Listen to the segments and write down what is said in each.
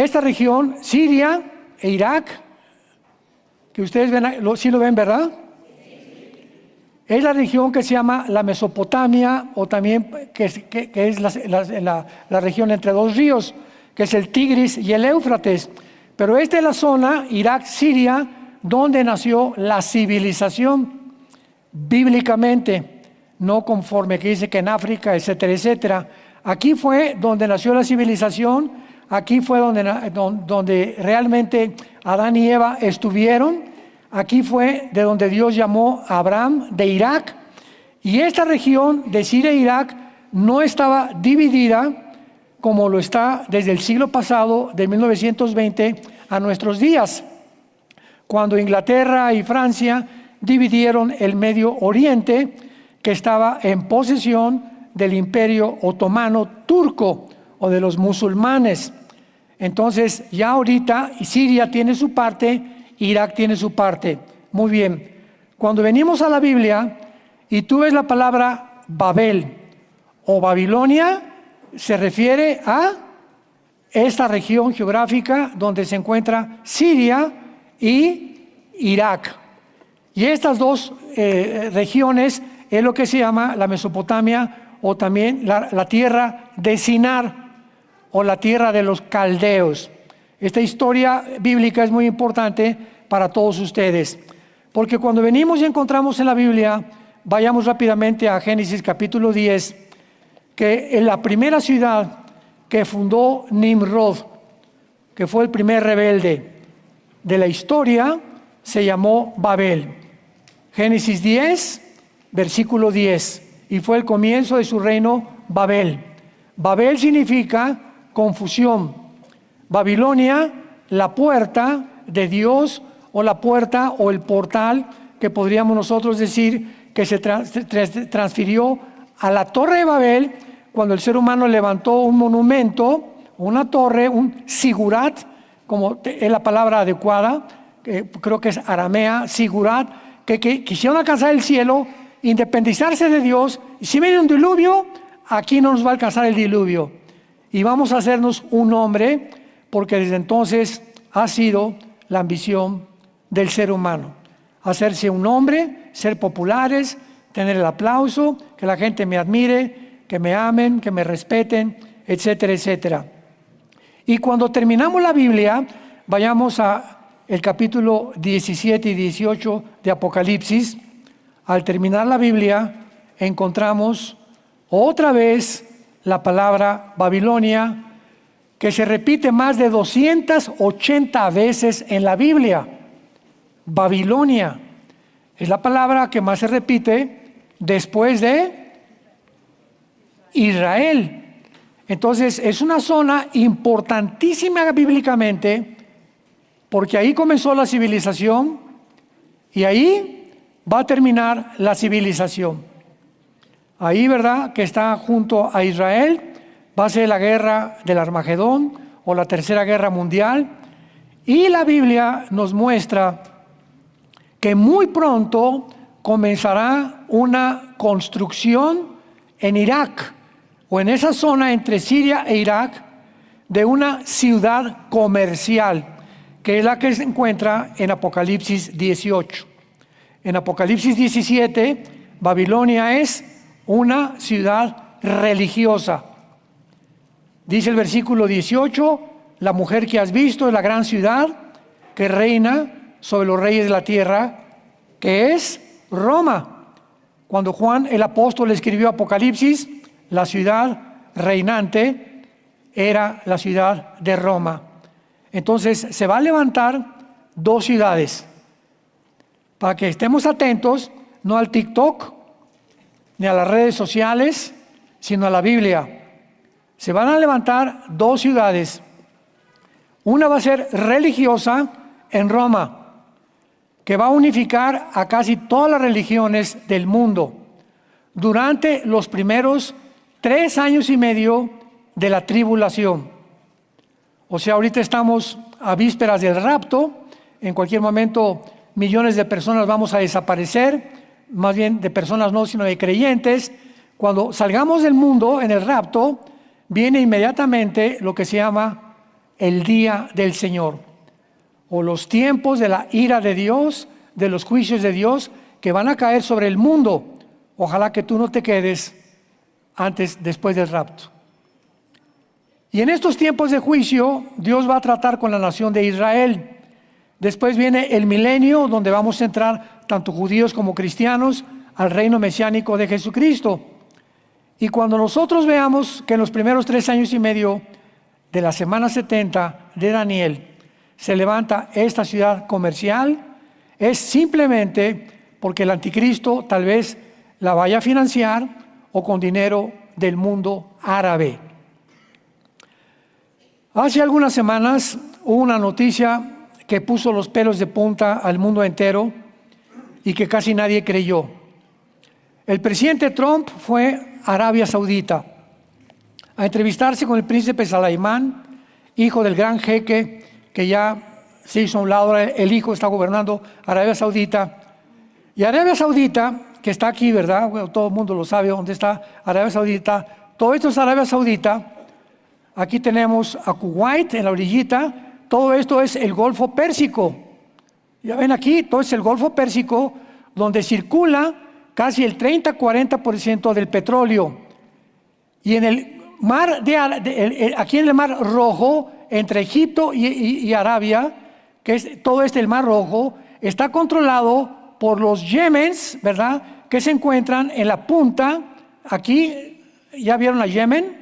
esta región, Siria e Irak, que ustedes ven, sí lo ven, ¿verdad? Es la región que se llama la Mesopotamia, o también que es la región entre dos ríos, que es el Tigris y el Éufrates. Pero esta es la zona, Irak, Siria, donde nació la civilización bíblicamente, no conforme que dice que en África, etcétera, etcétera. Aquí fue donde nació la civilización, aquí fue donde realmente Adán y Eva estuvieron. Aquí fue de donde Dios llamó a Abraham, de Irak, y esta región de Siria e Irak no estaba dividida como lo está desde el siglo pasado, de 1920 a nuestros días, cuando Inglaterra y Francia dividieron el Medio Oriente, que estaba en posesión del Imperio Otomano Turco o de los musulmanes. Entonces ya ahorita Siria tiene su parte, Irak tiene su parte. Muy bien. Cuando venimos a la Biblia y tú ves la palabra Babel o Babilonia, se refiere a esta región geográfica donde se encuentra Siria y Irak. Y estas dos regiones es lo que se llama la Mesopotamia, o también la tierra de Sinar, o la tierra de los caldeos. Esta historia bíblica es muy importante para todos ustedes, porque cuando venimos y encontramos en la Biblia, vayamos rápidamente a Génesis capítulo 10, que en la primera ciudad que fundó Nimrod, que fue el primer rebelde de la historia, se llamó Babel. Génesis 10, versículo 10, y fue el comienzo de su reino Babel. Babel significa confusión. Babilonia, la puerta de Dios, o la puerta o el portal, que podríamos nosotros decir que se transfirió a la Torre de Babel cuando el ser humano levantó un monumento, una torre, un sigurat, como es la palabra adecuada, creo que es aramea, sigurat, que quisieron alcanzar el cielo, independizarse de Dios, y si viene un diluvio, aquí no nos va a alcanzar el diluvio, y vamos a hacernos un hombre, porque desde entonces ha sido la ambición del ser humano, hacerse un hombre, ser populares, tener el aplauso, que la gente me admire, que me amen, que me respeten, etcétera, etcétera. Y cuando terminamos la Biblia, vayamos a el capítulo 17 y 18 de Apocalipsis. Al terminar la Biblia, encontramos otra vez la palabra Babilonia, que se repite más de 280 veces en la Biblia. Babilonia es la palabra que más se repite después de Israel. Entonces es una zona importantísima bíblicamente, porque ahí comenzó la civilización y ahí va a terminar la civilización. Ahí, ¿verdad?, que está junto a Israel, va a ser la guerra del Armagedón o la tercera guerra mundial. Y la Biblia nos muestra que muy pronto comenzará una construcción en Irak, o en esa zona entre Siria e Irak, de una ciudad comercial, que es la que se encuentra en Apocalipsis 18. En Apocalipsis 17, Babilonia es una ciudad religiosa. Dice el versículo 18, la mujer que has visto es la gran ciudad que reina sobre los reyes de la tierra, que es Roma. Cuando Juan el apóstol escribió Apocalipsis, la ciudad reinante era la ciudad de Roma. Entonces se va a levantar dos ciudades, para que estemos atentos, no al TikTok, ni a las redes sociales, sino a la Biblia. Se van a levantar dos ciudades. Una va a ser religiosa en Roma, que va a unificar a casi todas las religiones del mundo durante los primeros 3 años y medio de la tribulación. O sea, ahorita estamos a vísperas del rapto. En cualquier momento millones de personas vamos a desaparecer, más bien de personas no, sino de creyentes. Cuando salgamos del mundo en el rapto, viene inmediatamente lo que se llama el día del Señor, o los tiempos de la ira de Dios, de los juicios de Dios que van a caer sobre el mundo. Ojalá que tú no te quedes después del rapto. Y en estos tiempos de juicio, Dios va a tratar con la nación de Israel. Después viene el milenio, donde vamos a entrar tanto judíos como cristianos al reino mesiánico de Jesucristo. Y cuando nosotros veamos que en los primeros 3 años y medio de la semana 70 de Daniel se levanta esta ciudad comercial, es simplemente porque el anticristo tal vez la vaya a financiar o con dinero del mundo árabe. Hace algunas semanas hubo una noticia que puso los pelos de punta al mundo entero y que casi nadie creyó. El presidente Trump fue a Arabia Saudita a entrevistarse con el príncipe Salamán, hijo del gran jeque que ya se hizo a un lado. El hijo está gobernando Arabia Saudita. Y Arabia Saudita, que está aquí, ¿verdad? Bueno, todo el mundo lo sabe dónde está Arabia Saudita. Todo esto es Arabia Saudita. Aquí tenemos a Kuwait en la orillita. Todo esto es el Golfo Pérsico. Ya ven aquí, todo es el Golfo Pérsico, donde circula casi el 30-40% del petróleo. Y en el mar aquí en el Mar Rojo, entre Egipto y Arabia, que es todo el Mar Rojo, está controlado por los Yemens, ¿verdad? Que se encuentran en la punta. Aquí, ¿ya vieron a Yemen?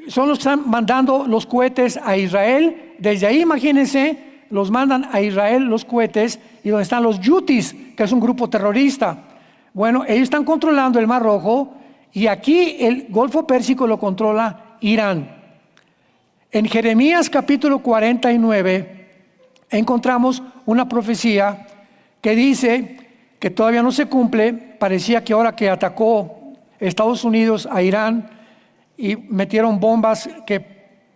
Son los que están mandando los cohetes a Israel. Desde ahí, imagínense, los mandan a Israel los cohetes, y donde están los Yutis, que es un grupo terrorista. Bueno, ellos están controlando el Mar Rojo, y aquí el Golfo Pérsico lo controla Irán. En Jeremías capítulo 49 encontramos una profecía que dice que todavía no se cumple. Parecía que ahora que atacó Estados Unidos a Irán y metieron bombas que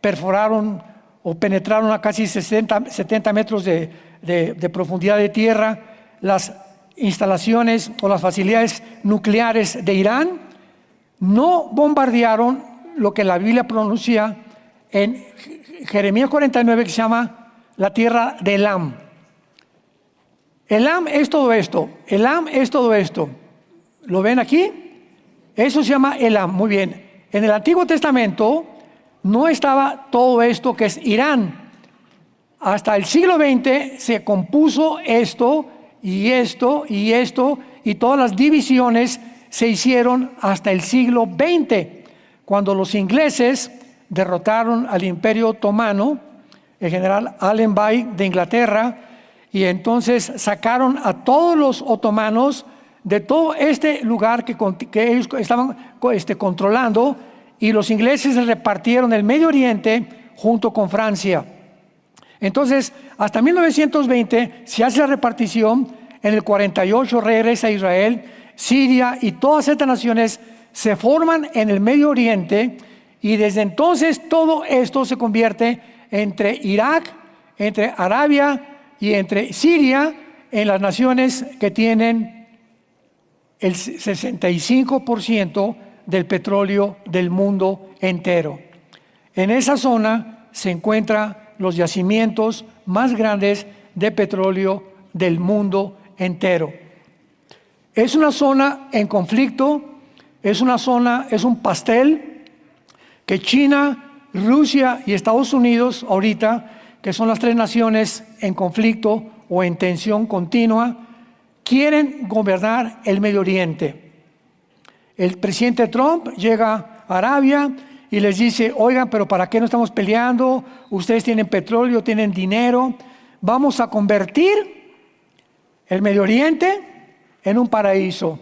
perforaron o penetraron a casi 70 metros de profundidad de tierra las instalaciones o las facilidades nucleares de Irán, no bombardearon lo que la Biblia pronuncia en Jeremías 49, que se llama la tierra de Elam. Elam es todo esto. Elam es todo esto. ¿Lo ven aquí? Eso se llama Elam. Muy bien. En el Antiguo Testamento no estaba todo esto que es Irán. Hasta el siglo XX se compuso esto y esto y esto, y todas las divisiones se hicieron hasta el siglo XX, cuando los ingleses derrotaron al Imperio Otomano, el general Allenby de Inglaterra, y entonces sacaron a todos los otomanos de todo este lugar que ellos estaban controlando, y los ingleses se repartieron el Medio Oriente junto con Francia. Entonces, hasta 1920 se hace la repartición. En el 48 regresa a Israel. Siria y todas estas naciones se forman en el Medio Oriente, y desde entonces todo esto se convierte entre Irak, entre Arabia y entre Siria, en las naciones que tienen el 65% del petróleo del mundo entero. En esa zona se encuentran los yacimientos más grandes de petróleo del mundo entero. Es una zona en conflicto, es un pastel que China, Rusia y Estados Unidos ahorita, que son las 3 naciones en conflicto o en tensión continua, quieren gobernar el Medio Oriente. El presidente Trump llega a Arabia y les dice: oigan, pero ¿para qué no estamos peleando? Ustedes tienen petróleo, tienen dinero, vamos a convertir el Medio Oriente en un paraíso.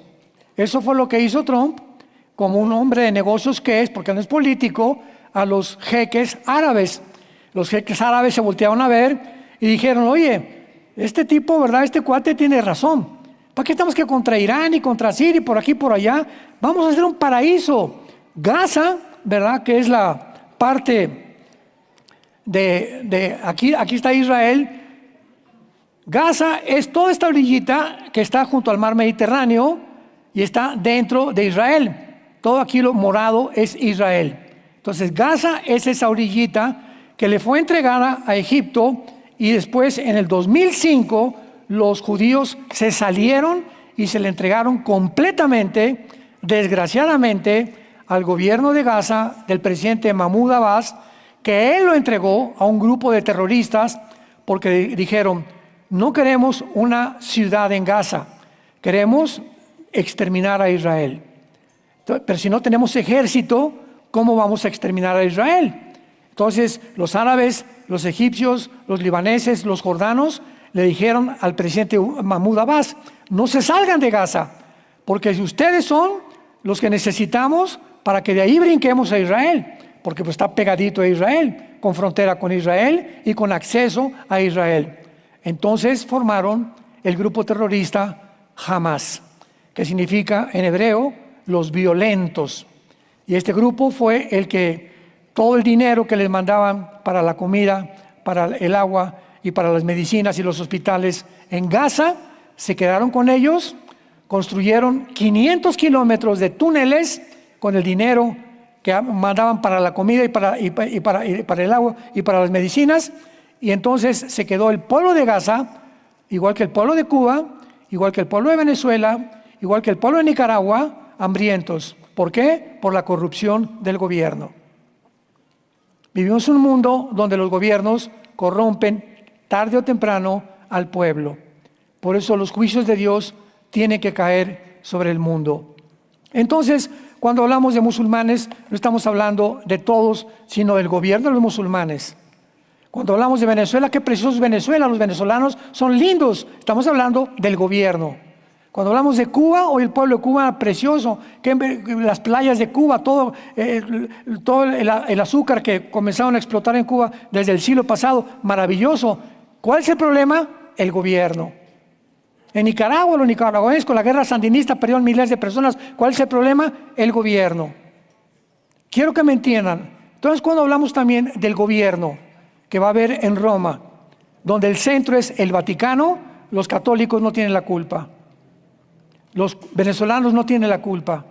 Eso fue lo que hizo Trump, como un hombre de negocios que es, porque no es político, a los jeques árabes. Los jeques árabes se voltearon a ver y dijeron: oye, este tipo, ¿verdad? Este cuate tiene razón. ¿Para qué estamos que contra Irán y contra Siria y por aquí y por allá? Vamos a hacer un paraíso. Gaza, ¿verdad? Que es la parte de aquí está Israel. Gaza es toda esta orillita que está junto al mar Mediterráneo y está dentro de Israel. Todo aquí lo morado es Israel. Entonces Gaza es esa orillita que le fue entregada a Egipto, y después en el 2005 los judíos se salieron y se le entregaron completamente, desgraciadamente, al gobierno de Gaza del presidente Mahmoud Abbas, que él lo entregó a un grupo de terroristas porque dijeron: no queremos una ciudad en Gaza, queremos exterminar a Israel. Pero si no tenemos ejército, ¿cómo vamos a exterminar a Israel? Entonces los árabes, los egipcios, los libaneses, los jordanos le dijeron al presidente Mahmoud Abbas: no se salgan de Gaza, porque si ustedes son los que necesitamos para que de ahí brinquemos a Israel, porque pues está pegadito a Israel, con frontera con Israel y con acceso a Israel. Entonces formaron el grupo terrorista Hamas, que significa en hebreo los violentos. Y este grupo fue el que todo el dinero que les mandaban para la comida, para el agua y para las medicinas y los hospitales en Gaza, se quedaron con ellos, construyeron 500 kilómetros de túneles con el dinero que mandaban para la comida y para el agua y para las medicinas, y entonces se quedó el pueblo de Gaza, igual que el pueblo de Cuba, igual que el pueblo de Venezuela, igual que el pueblo de Nicaragua, hambrientos. ¿Por qué? Por la corrupción del gobierno. Vivimos en un mundo donde los gobiernos corrompen tarde o temprano al pueblo. Por eso los juicios de Dios tienen que caer sobre el mundo. Entonces, cuando hablamos de musulmanes, no estamos hablando de todos, sino del gobierno de los musulmanes. Cuando hablamos de Venezuela, qué precioso es Venezuela, los venezolanos son lindos, estamos hablando del gobierno. Cuando hablamos de Cuba, hoy el pueblo de Cuba, precioso, que las playas de Cuba, todo el azúcar que comenzaron a explotar en Cuba desde el siglo pasado, maravilloso. ¿Cuál es el problema? El gobierno. En Nicaragua, los nicaragüenses con la guerra sandinista perdieron miles de personas. ¿Cuál es el problema? El gobierno. Quiero que me entiendan. Entonces, cuando hablamos también del gobierno que va a haber en Roma, donde el centro es el Vaticano, los católicos no tienen la culpa. Los venezolanos no tienen la culpa.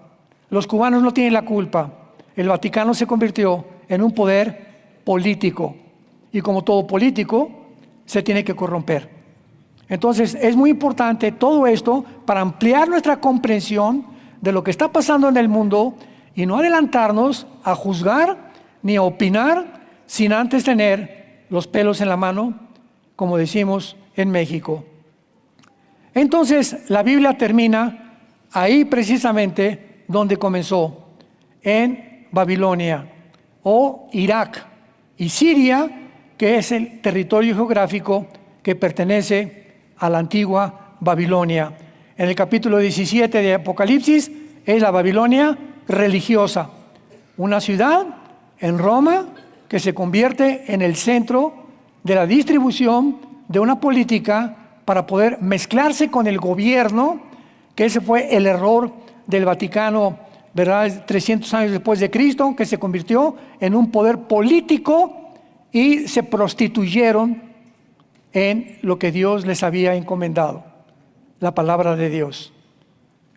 Los cubanos no tienen la culpa. El Vaticano se convirtió en un poder político. Y como todo político, se tiene que corromper. Entonces, es muy importante todo esto para ampliar nuestra comprensión de lo que está pasando en el mundo y no adelantarnos a juzgar ni a opinar sin antes tener los pelos en la mano, como decimos en México. Entonces, la Biblia termina ahí precisamente donde comenzó, en Babilonia o Irak y Siria, que es el territorio geográfico que pertenece a la antigua Babilonia. En el capítulo 17 de Apocalipsis es la Babilonia religiosa, una ciudad en Roma que se convierte en el centro de la distribución de una política para poder mezclarse con el gobierno, que ese fue el error del Vaticano, ¿verdad? 300 años después de Cristo, que se convirtió en un poder político y se prostituyeron en lo que Dios les había encomendado, la palabra de Dios.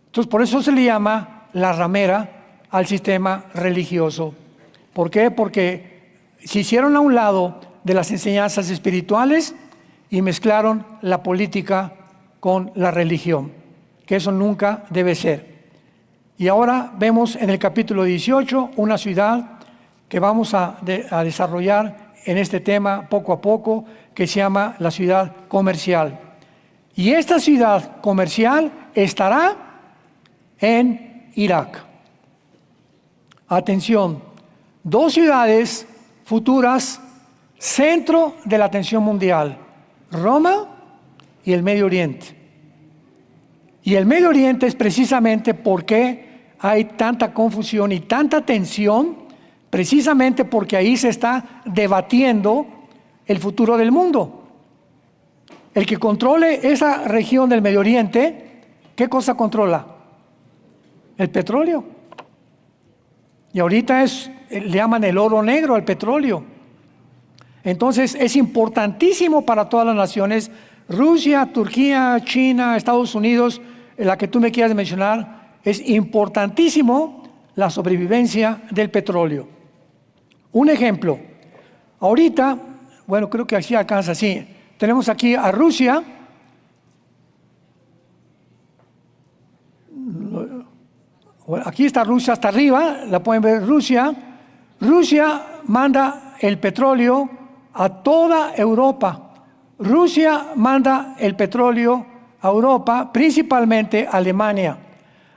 Entonces, por eso se le llama la ramera al sistema religioso. ¿Por qué? Porque se hicieron a un lado de las enseñanzas espirituales y mezclaron la política con la religión, que eso nunca debe ser. Y ahora vemos en el capítulo 18 una ciudad que vamos a desarrollar en este tema poco a poco, que se llama la ciudad comercial. Y esta ciudad comercial estará en Irak. Atención, dos ciudades futuras, centro de la atención mundial, Roma y el Medio Oriente. Y el Medio Oriente es precisamente por qué hay tanta confusión y tanta tensión, precisamente porque ahí se está debatiendo el futuro del mundo. El que controle esa región del Medio Oriente, ¿qué cosa controla? El petróleo. Y ahorita le llaman el oro negro al petróleo. Entonces es importantísimo para todas las naciones, Rusia, Turquía, China, Estados Unidos, la que tú me quieras mencionar, es importantísimo la sobrevivencia del petróleo. Un ejemplo, Ahorita, bueno, creo que así alcanza, sí. Tenemos aquí a Rusia. Bueno, aquí está Rusia hasta arriba, la pueden ver Rusia. Rusia manda el petróleo a toda Europa. Rusia manda el petróleo a Europa, principalmente a Alemania.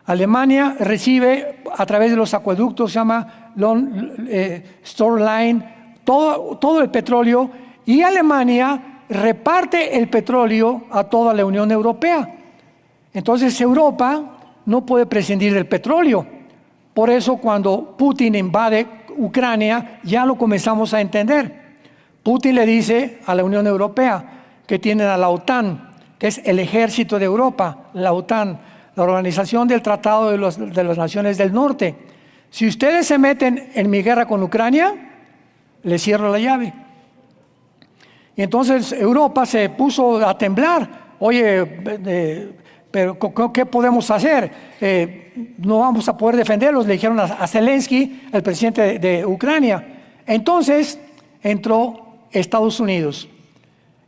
Alemania recibe a través de los acueductos, se llama Storeline, todo el petróleo, y Alemania reparte el petróleo a toda la Unión Europea. Entonces Europa no puede prescindir del petróleo. Por eso cuando Putin invade Ucrania, ya lo comenzamos a entender. Putin le dice a la Unión Europea que tienen a la OTAN, que es el ejército de Europa, la OTAN, la Organización del Tratado de las Naciones del Norte. Si ustedes se meten en mi guerra con Ucrania, les cierro la llave. Y entonces Europa se puso a temblar. Oye, pero ¿qué podemos hacer? No vamos a poder defenderlos, le dijeron a Zelensky, el presidente de Ucrania. Entonces entró Estados Unidos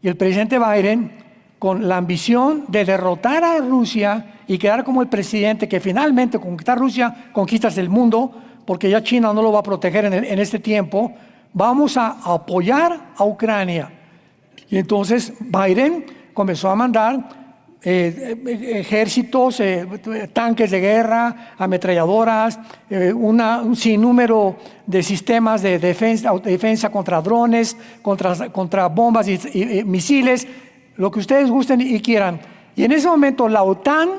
y el presidente Biden, con la ambición de derrotar a Rusia y quedar como el presidente que finalmente conquistar Rusia, conquistas el mundo, porque ya China no lo va a proteger en este tiempo. Vamos a apoyar a Ucrania. Y entonces Biden comenzó a mandar ejércitos, tanques de guerra, ametralladoras, un sinnúmero de sistemas de defensa contra drones, contra bombas y misiles, lo que ustedes gusten y quieran. Y en ese momento la OTAN,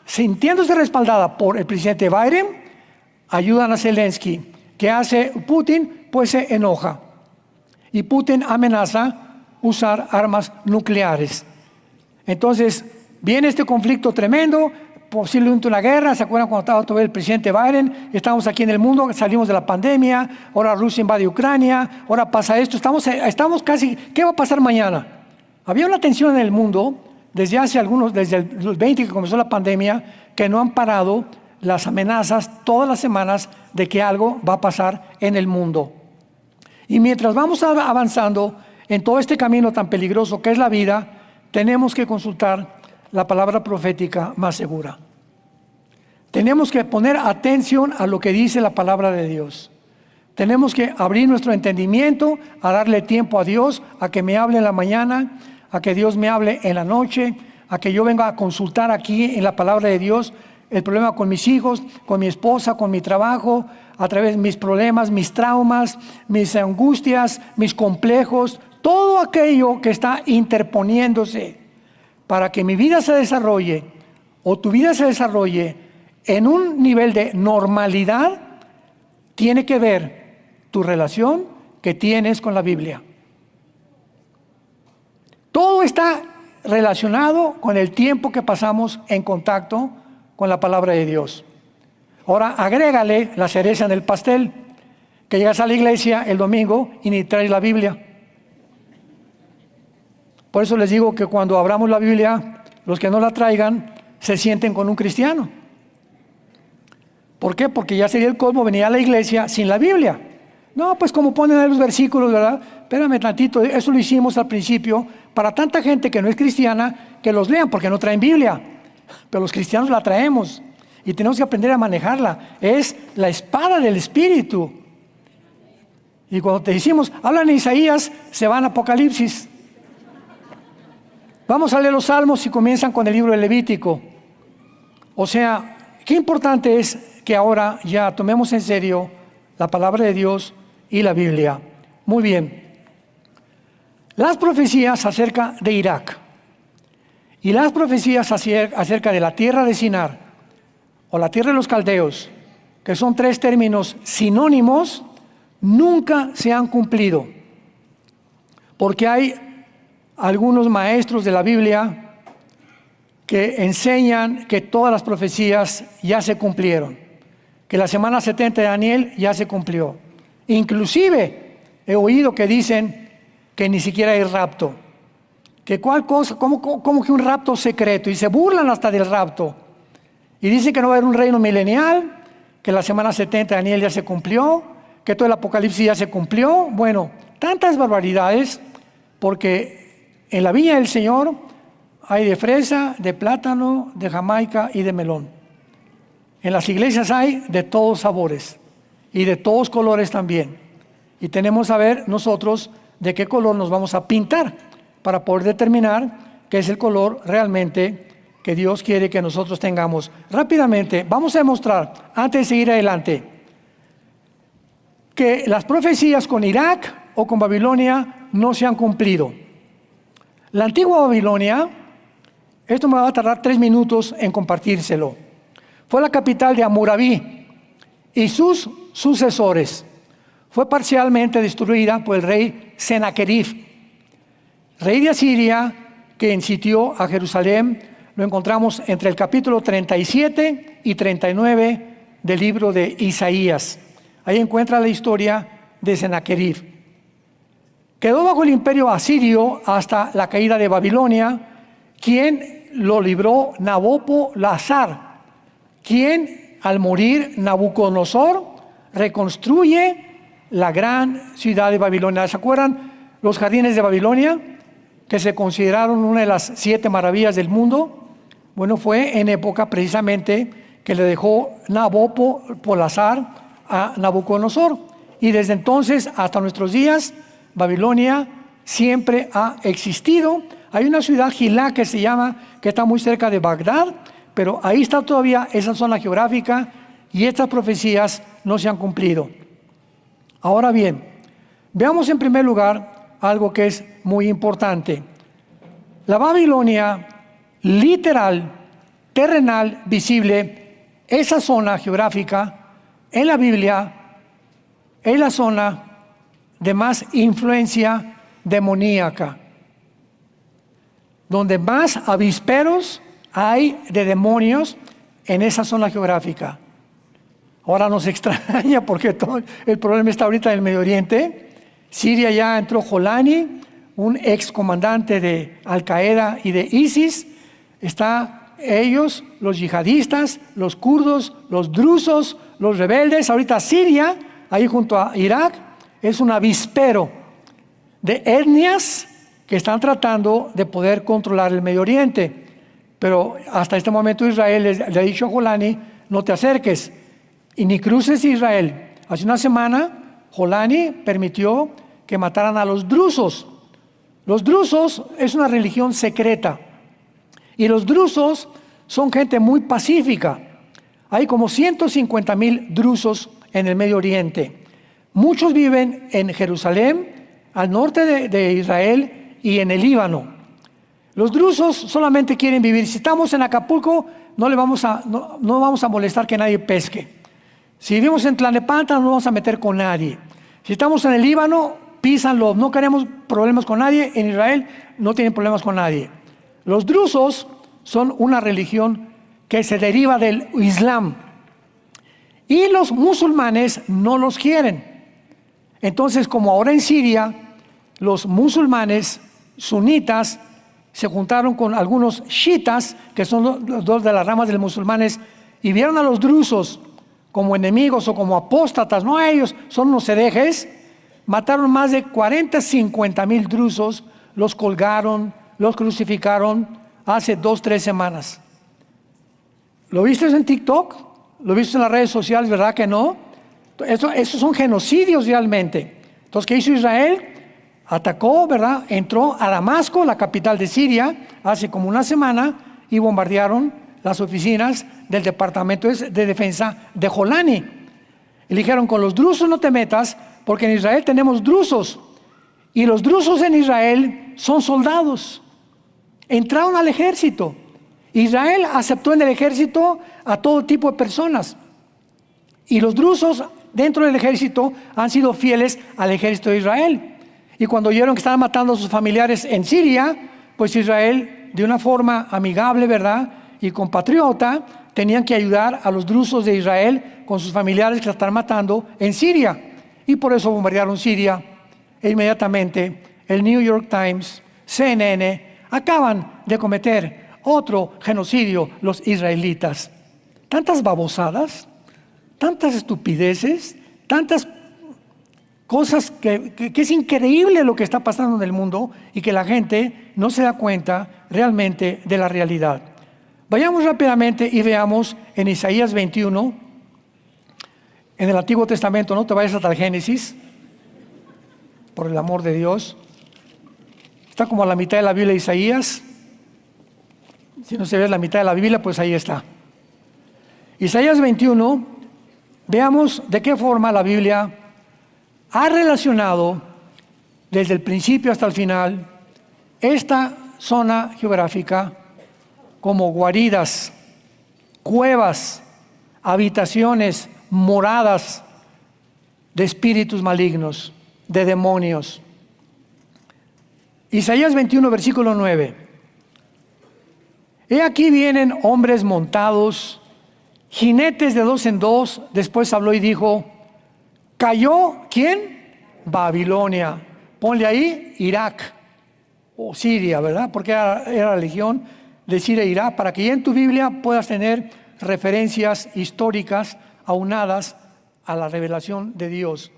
sintiéndose respaldada por el presidente Biden, ayudan a Zelensky. ¿Qué hace Putin? Pues se enoja. Y Putin amenaza usar armas nucleares. Entonces, viene este conflicto tremendo, posiblemente una guerra. ¿Se acuerdan cuando estaba todavía el presidente Biden? Estamos aquí en el mundo, salimos de la pandemia, ahora Rusia invade Ucrania, ahora pasa esto. Estamos casi, ¿qué va a pasar mañana? Había una tensión en el mundo desde desde el 20 que comenzó la pandemia, que no han parado las amenazas todas las semanas de que algo va a pasar en el mundo. Y mientras vamos avanzando en todo este camino tan peligroso que es la vida, tenemos que consultar la palabra profética más segura. Tenemos que poner atención a lo que dice la palabra de Dios. Tenemos que abrir nuestro entendimiento, a darle tiempo a Dios, a que me hable en la mañana, a que Dios me hable en la noche, a que yo venga a consultar aquí en la palabra de Dios el problema con mis hijos, con mi esposa, con mi trabajo, a través de mis problemas, mis traumas, mis angustias, mis complejos, todo aquello que está interponiéndose para que mi vida se desarrolle o tu vida se desarrolle en un nivel de normalidad, tiene que ver tu relación que tienes con la Biblia. Todo está relacionado con el tiempo que pasamos en contacto con la palabra de Dios. Ahora agrégale la cereza en el pastel, que llegas a la iglesia el domingo y ni traes la Biblia. Por eso les digo que cuando abramos la Biblia, los que no la traigan se sienten con un cristiano. ¿Por qué? Porque ya sería el colmo venir a la iglesia sin la Biblia. No, pues como ponen ahí los versículos, ¿verdad? Espérame tantito, eso lo hicimos al principio para tanta gente que no es cristiana, que los lean porque no traen Biblia. Pero los cristianos la traemos y tenemos que aprender a manejarla. Es la espada del Espíritu. Y cuando te decimos, hablan en Isaías, se van a Apocalipsis. Vamos a leer los Salmos y comienzan con el libro de Levítico. O sea, qué importante es que ahora ya tomemos en serio la palabra de Dios y la Biblia. Muy bien. Las profecías acerca de Irak y las profecías acerca de la tierra de Sinar o la tierra de los caldeos, que son tres términos sinónimos, nunca se han cumplido. Porque hay algunos maestros de la Biblia que enseñan que todas las profecías ya se cumplieron, que la semana 70 de Daniel ya se cumplió. Inclusive he oído que dicen que ni siquiera hay rapto, que cuál cosa, como que un rapto secreto, y se burlan hasta del rapto, y dicen que no va a haber un reino milenial, que la semana 70 de Daniel ya se cumplió, que todo el Apocalipsis ya se cumplió. Bueno, tantas barbaridades, porque en la viña del Señor hay de fresa, de plátano, de jamaica y de melón. En las iglesias hay de todos sabores y de todos colores también. Y tenemos que saber nosotros de qué color nos vamos a pintar para poder determinar qué es el color realmente que Dios quiere que nosotros tengamos. Rápidamente, vamos a demostrar, antes de seguir adelante, que las profecías con Irak o con Babilonia no se han cumplido. La antigua Babilonia, esto me va a tardar 3 minutos en compartírselo, fue la capital de Hammurabi y sus sucesores. Fue parcialmente destruida por el rey Sennacherib, rey de Asiria, que sitió a Jerusalén. Lo encontramos entre el capítulo 37 y 39 del libro de Isaías. Ahí encuentra la historia de Sennacherib. Quedó bajo el imperio asirio hasta la caída de Babilonia, quien lo libró Nabopolassar, quien al morir Nabucodonosor reconstruye la gran ciudad de Babilonia. ¿Se acuerdan los jardines de Babilonia, que se consideraron una de las 7 maravillas del mundo? Bueno, fue en época precisamente que le dejó Nabopolassar a Nabucodonosor. Y desde entonces hasta nuestros días, Babilonia siempre ha existido. Hay una ciudad, Gilá, que se llama, que está muy cerca de Bagdad, pero ahí está todavía esa zona geográfica y estas profecías no se han cumplido. Ahora bien, veamos en primer lugar algo que es muy importante. La Babilonia literal, terrenal, visible, esa zona geográfica en la Biblia es la zona de más influencia demoníaca, donde más avisperos hay de demonios en esa zona geográfica. Ahora nos extraña porque todo el problema está ahorita en el Medio Oriente. Siria ya entró Jolani, un ex comandante de Al Qaeda y de ISIS. Está ellos, los yihadistas, los kurdos, los drusos, los rebeldes. Ahorita Siria, ahí junto a Irak, es un avispero de etnias que están tratando de poder controlar el Medio Oriente. Pero hasta este momento Israel le ha dicho a Jolani, no te acerques y ni cruces Israel. Hace una semana Jolani permitió que mataran a los drusos. Los drusos es una religión secreta y los drusos son gente muy pacífica. Hay como 150,000 drusos en el Medio Oriente. Muchos viven en Jerusalén, al norte de Israel y en el Líbano. Los drusos solamente quieren vivir. Si estamos en Acapulco, no vamos a molestar que nadie pesque. Si vivimos en Tlalnepantla, no vamos a meter con nadie. Si estamos en el Líbano, písanlo. No queremos problemas con nadie. En Israel no tienen problemas con nadie. Los drusos son una religión que se deriva del Islam. Y los musulmanes no los quieren. Entonces, como ahora en Siria, los musulmanes sunitas se juntaron con algunos chiitas, que son los dos de las ramas de los musulmanes, y vieron a los drusos como enemigos o como apóstatas. No, ellos son unos herejes. Mataron más de 40,000-50,000 drusos, los colgaron, los crucificaron hace 2-3 semanas. ¿Lo viste en TikTok? ¿Lo viste en las redes sociales? ¿Verdad que no? Esos son genocidios realmente. Entonces, ¿qué hizo Israel? Atacó, ¿verdad? Entró a Damasco, la capital de Siria, hace como una semana y bombardearon las oficinas del Departamento de Defensa de Jolani. Y le dijeron, con los drusos no te metas, porque en Israel tenemos drusos. Y los drusos en Israel son soldados. Entraron al ejército. Israel aceptó en el ejército a todo tipo de personas. Y los drusos dentro del ejército han sido fieles al ejército de Israel. Y cuando oyeron que estaban matando a sus familiares en Siria, pues Israel, de una forma amigable, ¿verdad?, y compatriota, tenían que ayudar a los drusos de Israel con sus familiares que la están matando en Siria. Y por eso bombardearon Siria. E inmediatamente el New York Times, CNN, acaban de cometer otro genocidio los israelitas. Tantas babosadas, tantas estupideces, tantas cosas que es increíble lo que está pasando en el mundo y que la gente no se da cuenta realmente de la realidad. Vayamos rápidamente y veamos en Isaías 21, en el Antiguo Testamento, no te vayas hasta el Génesis, por el amor de Dios. Está como a la mitad de la Biblia de Isaías. Si no se ve la mitad de la Biblia, pues ahí está. Isaías 21, veamos de qué forma la Biblia ha relacionado desde el principio hasta el final esta zona geográfica como guaridas, cuevas, habitaciones, moradas de espíritus malignos, de demonios. Isaías 21, versículo 9. He aquí vienen hombres montados, jinetes de dos en dos. Después habló y dijo, cayó, ¿quién? Babilonia. Ponle ahí Irak o Siria, ¿verdad? Porque era la legión de Siria e Irak, para que ya en tu Biblia puedas tener referencias históricas aunadas a la revelación de Dios.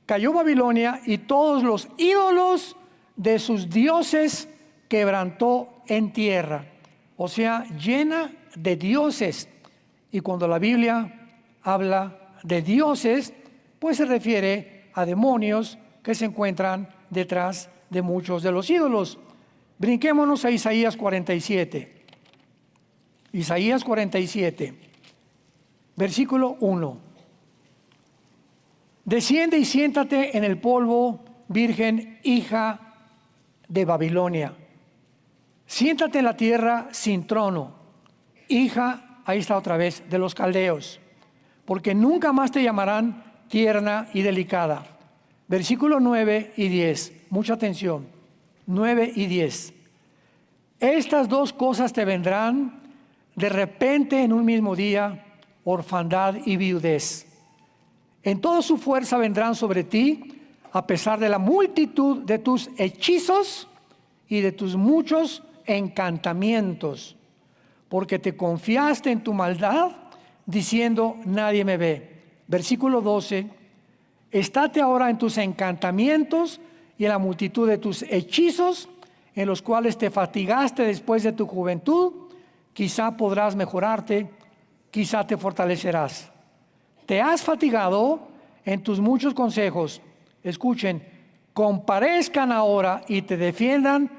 Cayó Babilonia y todos los ídolos de sus dioses quebrantó en tierra. O sea, llena de dioses. Y cuando la Biblia habla de dioses, pues se refiere a demonios que se encuentran detrás de muchos de los ídolos. Brinquémonos a Isaías 47. Isaías 47, versículo 1. Desciende y siéntate en el polvo, virgen, hija de Babilonia. Siéntate en la tierra sin trono, hija, ahí está otra vez, de los caldeos, porque nunca más te llamarán tierna y delicada. Versículo 9 y 10, mucha atención, 9 y 10. Estas dos cosas te vendrán de repente en un mismo día, orfandad y viudez. En toda su fuerza vendrán sobre ti, a pesar de la multitud de tus hechizos y de tus muchos encantamientos, porque te confiaste en tu maldad, diciendo, nadie me ve. Versículo 12, estate ahora en tus encantamientos y en la multitud de tus hechizos, en los cuales te fatigaste después de tu juventud, quizá podrás mejorarte, quizá te fortalecerás. Te has fatigado en tus muchos consejos. Escuchen, comparezcan ahora y te defiendan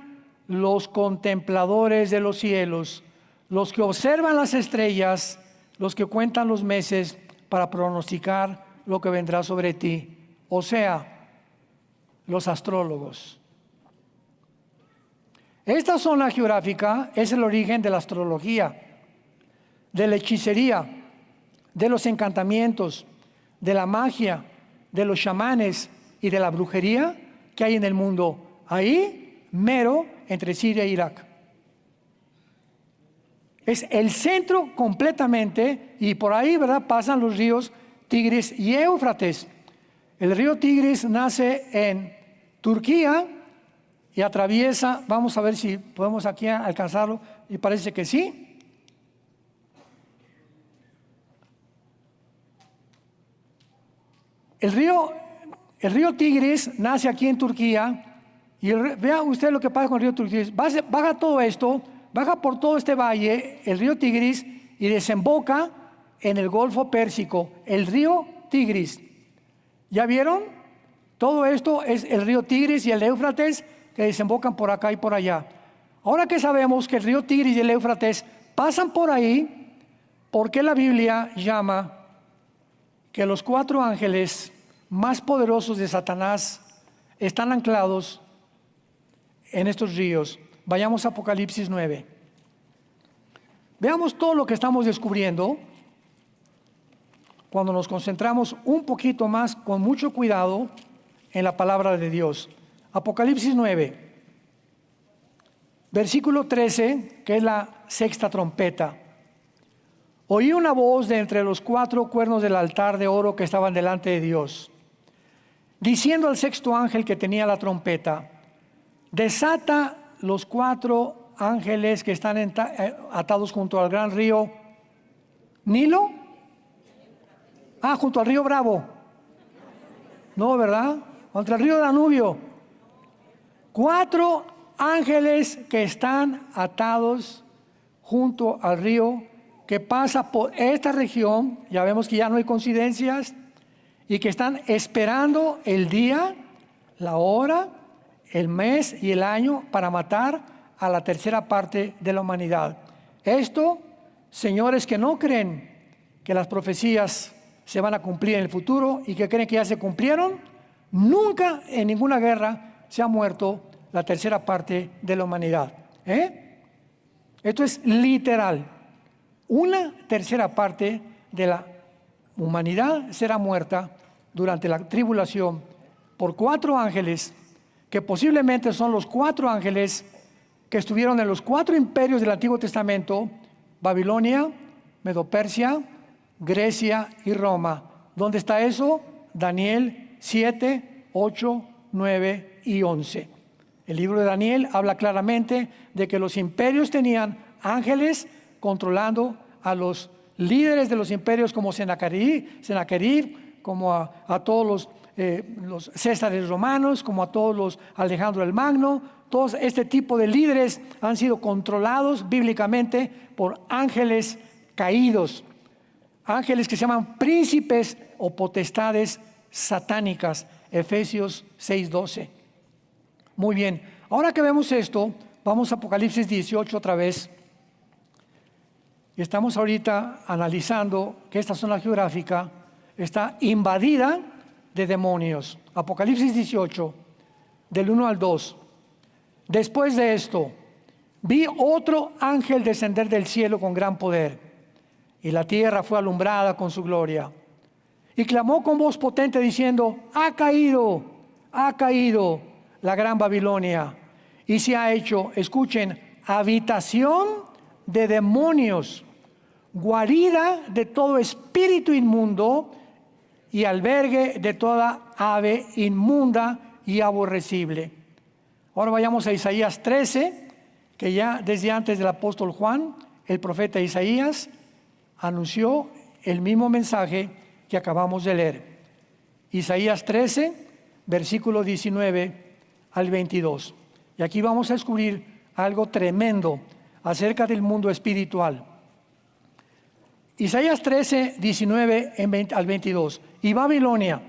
los contempladores de los cielos, los que observan las estrellas, los que cuentan los meses para pronosticar lo que vendrá sobre ti. O sea, los astrólogos. Esta zona geográfica es el origen de la astrología, de la hechicería, de los encantamientos, de la magia, de los chamanes y de la brujería que hay en el mundo. Ahí, mero, entre Siria e Irak. Es el centro completamente, y por ahí, ¿verdad?, pasan los ríos Tigris y Éufrates. El río Tigris nace en Turquía y atraviesa, vamos a ver si podemos aquí alcanzarlo, y parece que sí. El río Tigris nace aquí en Turquía, y vea usted lo que pasa con el río Tigris. Baja todo esto, baja por todo este valle, el río Tigris, y desemboca en el Golfo Pérsico, el río Tigris. ¿Ya vieron? Todo esto es el río Tigris y el Éufrates que desembocan por acá y por allá. Ahora que sabemos que el río Tigris y el Éufrates pasan por ahí, ¿por qué la Biblia llama que los 4 ángeles más poderosos de Satanás están anclados en estos ríos? Vayamos a Apocalipsis 9. Veamos todo lo que estamos descubriendo cuando nos concentramos un poquito más, con mucho cuidado, en la palabra de Dios. Apocalipsis 9, versículo 13, que es la 6ª trompeta. Oí una voz de entre los 4 cuernos del altar de oro que estaban delante de Dios, diciendo al 6º ángel que tenía la trompeta, desata los 4 ángeles que están atados junto al gran río Nilo. Junto al río Bravo. No, ¿verdad? contra el río Danubio. 4 ángeles que están atados junto al río que pasa por esta región. Ya vemos que ya no hay coincidencias y que están esperando el día, la hora, el mes y el año para matar a la tercera parte de la humanidad. Esto, señores que no creen que las profecías se van a cumplir en el futuro y que creen que ya se cumplieron, nunca en ninguna guerra se ha muerto la tercera parte de la humanidad. Esto es literal. Una tercera parte de la humanidad será muerta durante la tribulación por 4 ángeles, que posiblemente son los 4 ángeles que estuvieron en los 4 imperios del Antiguo Testamento: Babilonia, Medo-Persia, Grecia y Roma. ¿Dónde está eso? Daniel 7, 8, 9 y 11. El libro de Daniel habla claramente de que los imperios tenían ángeles controlando a los líderes de los imperios, como Sennacherib, como a todos los Césares romanos, como a todos los Alejandro el Magno. Todos este tipo de líderes han sido controlados bíblicamente por ángeles caídos, ángeles que se llaman príncipes o potestades satánicas. Efesios 6:12. Muy bien, ahora que vemos esto, vamos a Apocalipsis 18 otra vez. Y estamos ahorita analizando que esta zona geográfica está invadida de demonios. Apocalipsis 18, del 1 al 2. Después de esto, vi otro ángel descender del cielo con gran poder, y la tierra fue alumbrada con su gloria. Y clamó con voz potente diciendo: ha caído la gran Babilonia, y se ha hecho, escuchen, habitación de demonios, guarida de todo espíritu inmundo y albergue de toda ave inmunda y aborrecible. Ahora vayamos a Isaías 13, que ya desde antes del apóstol Juan, el profeta Isaías anunció el mismo mensaje que acabamos de leer. Isaías 13, versículo 19 al 22. Y aquí vamos a descubrir algo tremendo acerca del mundo espiritual. Isaías 13, 19 al 22. Y Babilonia,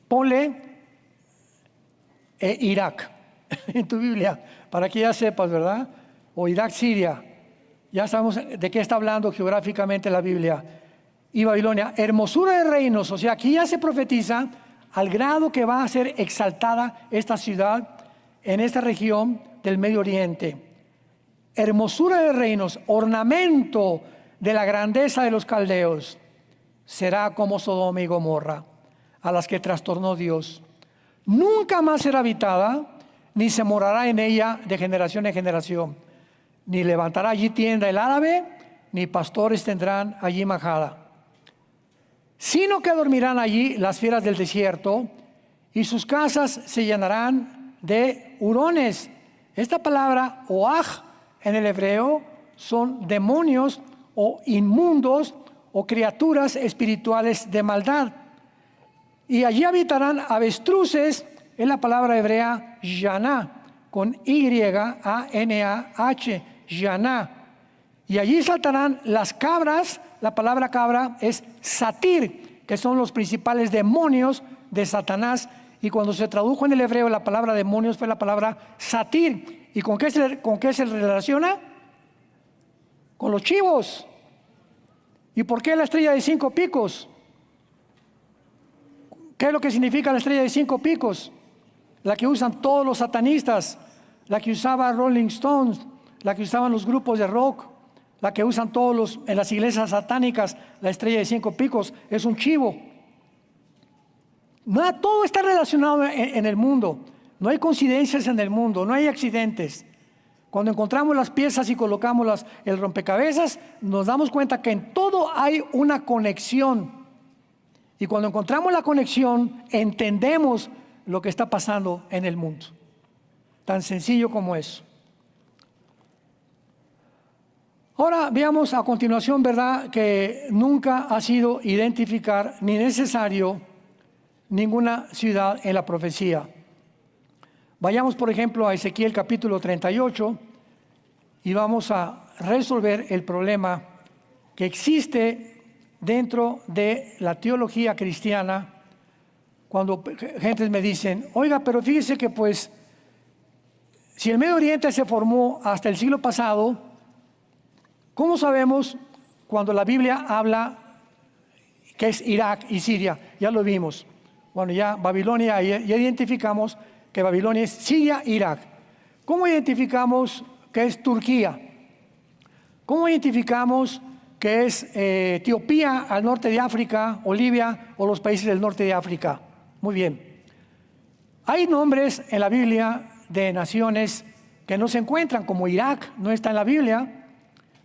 ponle Irak en tu Biblia, para que ya sepas, ¿verdad? O Irak, Siria. Ya sabemos de qué está hablando geográficamente la Biblia. Y Babilonia, hermosura de reinos. O sea, aquí ya se profetiza al grado que va a ser exaltada esta ciudad en esta región del Medio Oriente. Hermosura de reinos, ornamento de la grandeza de los caldeos. Será como Sodoma y Gomorra, a las que trastornó Dios. Nunca más será habitada, ni se morará en ella de generación en generación. Ni levantará allí tienda el árabe, ni pastores tendrán allí majada. Sino que dormirán allí las fieras del desierto, y sus casas se llenarán de hurones. Esta palabra, oaj, en el hebreo, son demonios o inmundos o criaturas espirituales de maldad. Y allí habitarán avestruces, es la palabra hebrea yaná, con Y-A-N-A-H, yaná. Y allí saltarán las cabras. La palabra cabra es satir, que son los principales demonios de Satanás. Y cuando se tradujo en el hebreo la palabra demonios fue la palabra satir. ¿Y con qué se relaciona? Con los chivos. ¿Y por qué la estrella de 5 picos? ¿Qué es lo que significa la estrella de 5 picos? La que usan todos los satanistas, la que usaba Rolling Stones, la que usaban los grupos de rock, la que usan todos en las iglesias satánicas. La estrella de 5 picos es un chivo. Todo está relacionado en el mundo. No hay coincidencias en el mundo, no hay accidentes. Cuando encontramos las piezas y colocamos el rompecabezas, nos damos cuenta que en todo hay una conexión. Y cuando encontramos la conexión, entendemos lo que está pasando en el mundo. Tan sencillo como eso. Ahora veamos a continuación, ¿verdad?, que nunca ha sido identificar ni necesario ninguna ciudad en la profecía. Vayamos, por ejemplo, a Ezequiel capítulo 38 y vamos a resolver el problema que existe dentro de la teología cristiana cuando gentes me dicen, oiga, pero fíjese que pues si el Medio Oriente se formó hasta el siglo pasado, ¿cómo sabemos cuando la Biblia habla que es Irak y Siria? Ya lo vimos. Bueno, ya Babilonia, ya identificamos que Babilonia es Siria e Irak. ¿Cómo identificamos que es Turquía? ¿Cómo identificamos que es Etiopía al norte de África, o Libia, o los países del norte de África? Muy bien. Hay nombres en la Biblia de naciones que no se encuentran, como Irak, no está en la Biblia,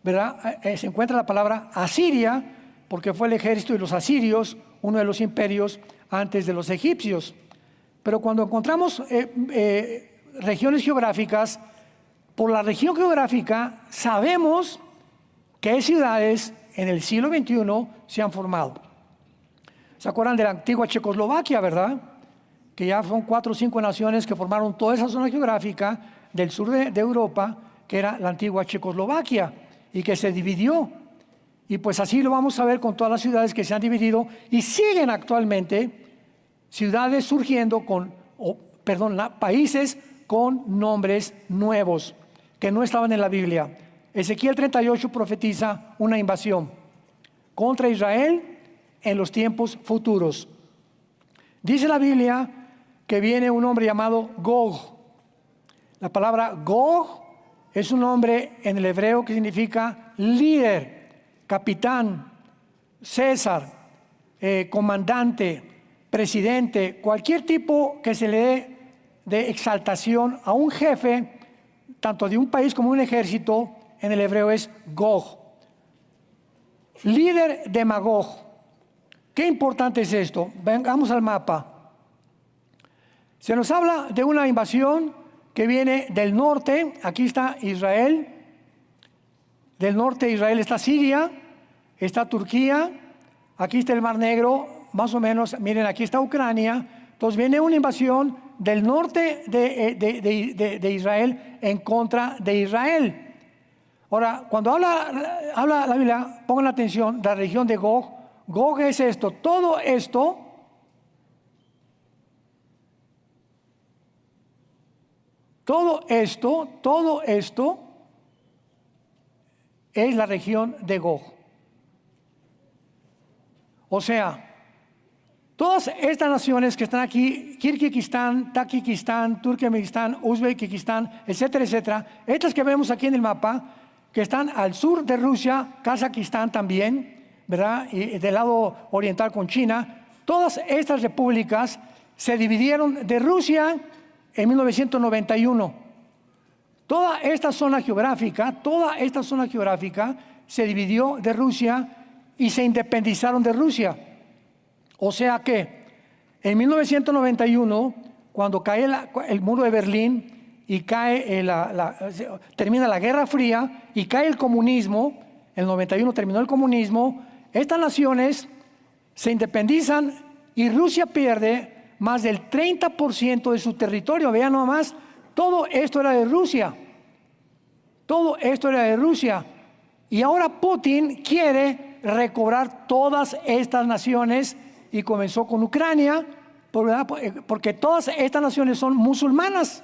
¿verdad? Se encuentra la palabra Asiria, porque fue el ejército de los asirios, uno de los imperios antes de los egipcios. Pero cuando encontramos regiones geográficas, por la región geográfica sabemos qué ciudades en el siglo XXI se han formado. ¿Se acuerdan de la antigua Checoslovaquia, verdad? Que ya son 4 o 5 naciones que formaron toda esa zona geográfica del sur de Europa, que era la antigua Checoslovaquia, y que se dividió. Y pues así lo vamos a ver con todas las ciudades que se han dividido y siguen actualmente ciudades surgiendo países con nombres nuevos que no estaban en la Biblia. Ezequiel 38 profetiza una invasión contra Israel en los tiempos futuros. Dice la Biblia que viene un hombre llamado Gog. La palabra Gog es un nombre en el hebreo que significa líder, capitán, César, comandante, presidente, cualquier tipo que se le dé de exaltación a un jefe, tanto de un país como un ejército, en el hebreo es Gog. Líder de Magog. Qué importante es esto. Vengamos al mapa. Se nos habla de una invasión que viene del norte. Aquí está Israel. Del norte de Israel está Siria, está Turquía, aquí está el Mar Negro, más o menos, miren, aquí está Ucrania. Entonces viene una invasión del norte de Israel en contra de Israel. Ahora, cuando habla la Biblia, pongan atención, la región de Gog. Gog es esto, todo esto es la región de Gog. O sea, todas estas naciones que están aquí, Kirguistán, Tayikistán, Turkmenistán, Uzbekistán, etcétera, etcétera, estas que vemos aquí en el mapa, que están al sur de Rusia, Kazajistán también, ¿verdad? Y del lado oriental con China, todas estas repúblicas se dividieron de Rusia en 1991. Toda esta zona geográfica se dividió de Rusia y se independizaron de Rusia. O sea que en 1991, cuando cae el muro de Berlín y termina la Guerra Fría y cae el comunismo, en el 91 terminó el comunismo, estas naciones se independizan y Rusia pierde más del 30% de su territorio. Vean nomás, todo esto era de Rusia. Y ahora Putin quiere recobrar todas estas naciones y comenzó con Ucrania, porque todas estas naciones son musulmanas.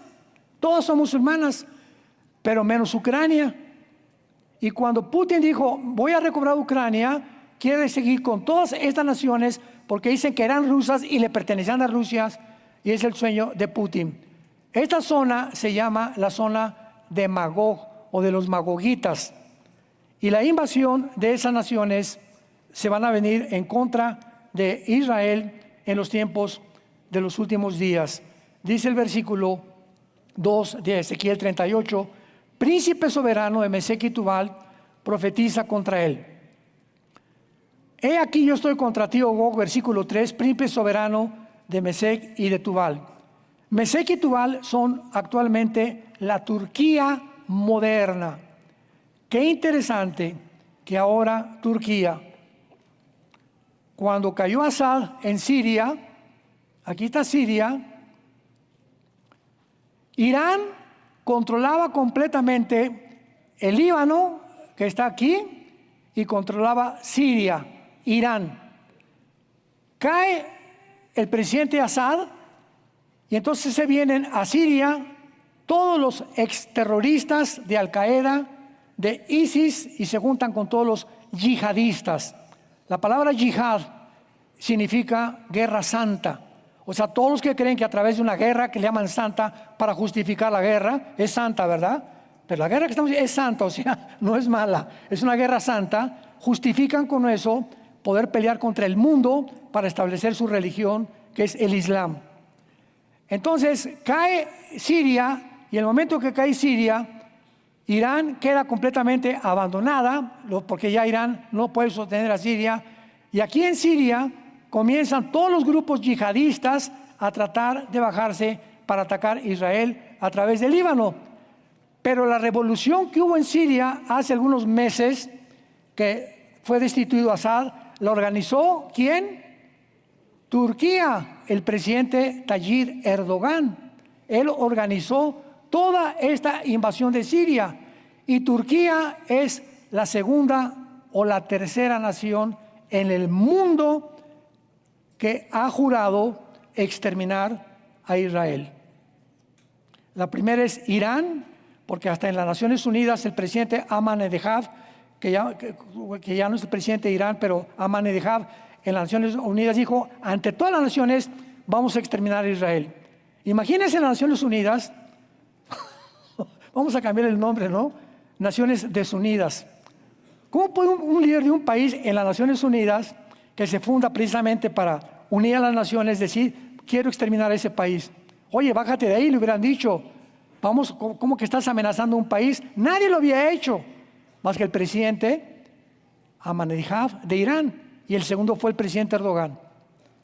Todas son musulmanas, pero menos Ucrania. Y cuando Putin dijo, voy a recobrar Ucrania, quiere seguir con todas estas naciones porque dicen que eran rusas y le pertenecían a Rusia, y es el sueño de Putin. Esta zona se llama la zona de Magog o de los magogitas. Y la invasión de esas naciones se van a venir en contra de Israel en los tiempos de los últimos días. Dice el versículo 2 de Ezequiel 38, príncipe soberano de Mesec y Tubal profetiza contra él. He aquí yo estoy contra ti, oh Gog, versículo 3, príncipe soberano de Mesec y de Tubal. Mesec y Tubal son actualmente la Turquía moderna. Qué interesante que ahora Turquía, cuando cayó Assad en Siria, aquí está Siria. Irán controlaba completamente el Líbano, que está aquí, y controlaba Siria, Irán. Cae el presidente Assad y entonces se vienen a Siria todos los exterroristas de Al-Qaeda, de ISIS, y se juntan con todos los yihadistas. La palabra yihad significa guerra santa. O sea, todos los que creen que a través de una guerra que le llaman santa para justificar la guerra, es santa, ¿verdad? Pero la guerra que estamos es santa, o sea, no es mala, es una guerra santa. Justifican con eso poder pelear contra el mundo para establecer su religión, que es el Islam. Entonces cae Siria, y en el momento que cae Siria, Irán queda completamente abandonada, porque ya Irán no puede sostener a Siria. Y aquí en Siria comienzan todos los grupos yihadistas a tratar de bajarse para atacar a Israel a través del Líbano. Pero la revolución que hubo en Siria hace algunos meses, que fue destituido Assad, la organizó ¿quién? Turquía, el presidente Tayyip Erdogan. Él organizó toda esta invasión de Siria, y Turquía es la segunda o la tercera nación en el mundo que ha jurado exterminar a Israel. La primera es Irán, porque hasta en las Naciones Unidas el presidente Ahmadinejad, que ya no es el presidente de Irán, pero Ahmadinejad en las Naciones Unidas dijo, ante todas las naciones vamos a exterminar a Israel. Imagínense en las Naciones Unidas, vamos a cambiar el nombre, ¿no? Naciones Desunidas. ¿Cómo puede un líder de un país en las Naciones Unidas, que se funda precisamente para unir a las naciones, decir, quiero exterminar a ese país? Oye, bájate de ahí, le hubieran dicho. Vamos, ¿cómo que estás amenazando a un país? Nadie lo había hecho, más que el presidente Ahmadinejad de Irán, y el segundo fue el presidente Erdogan.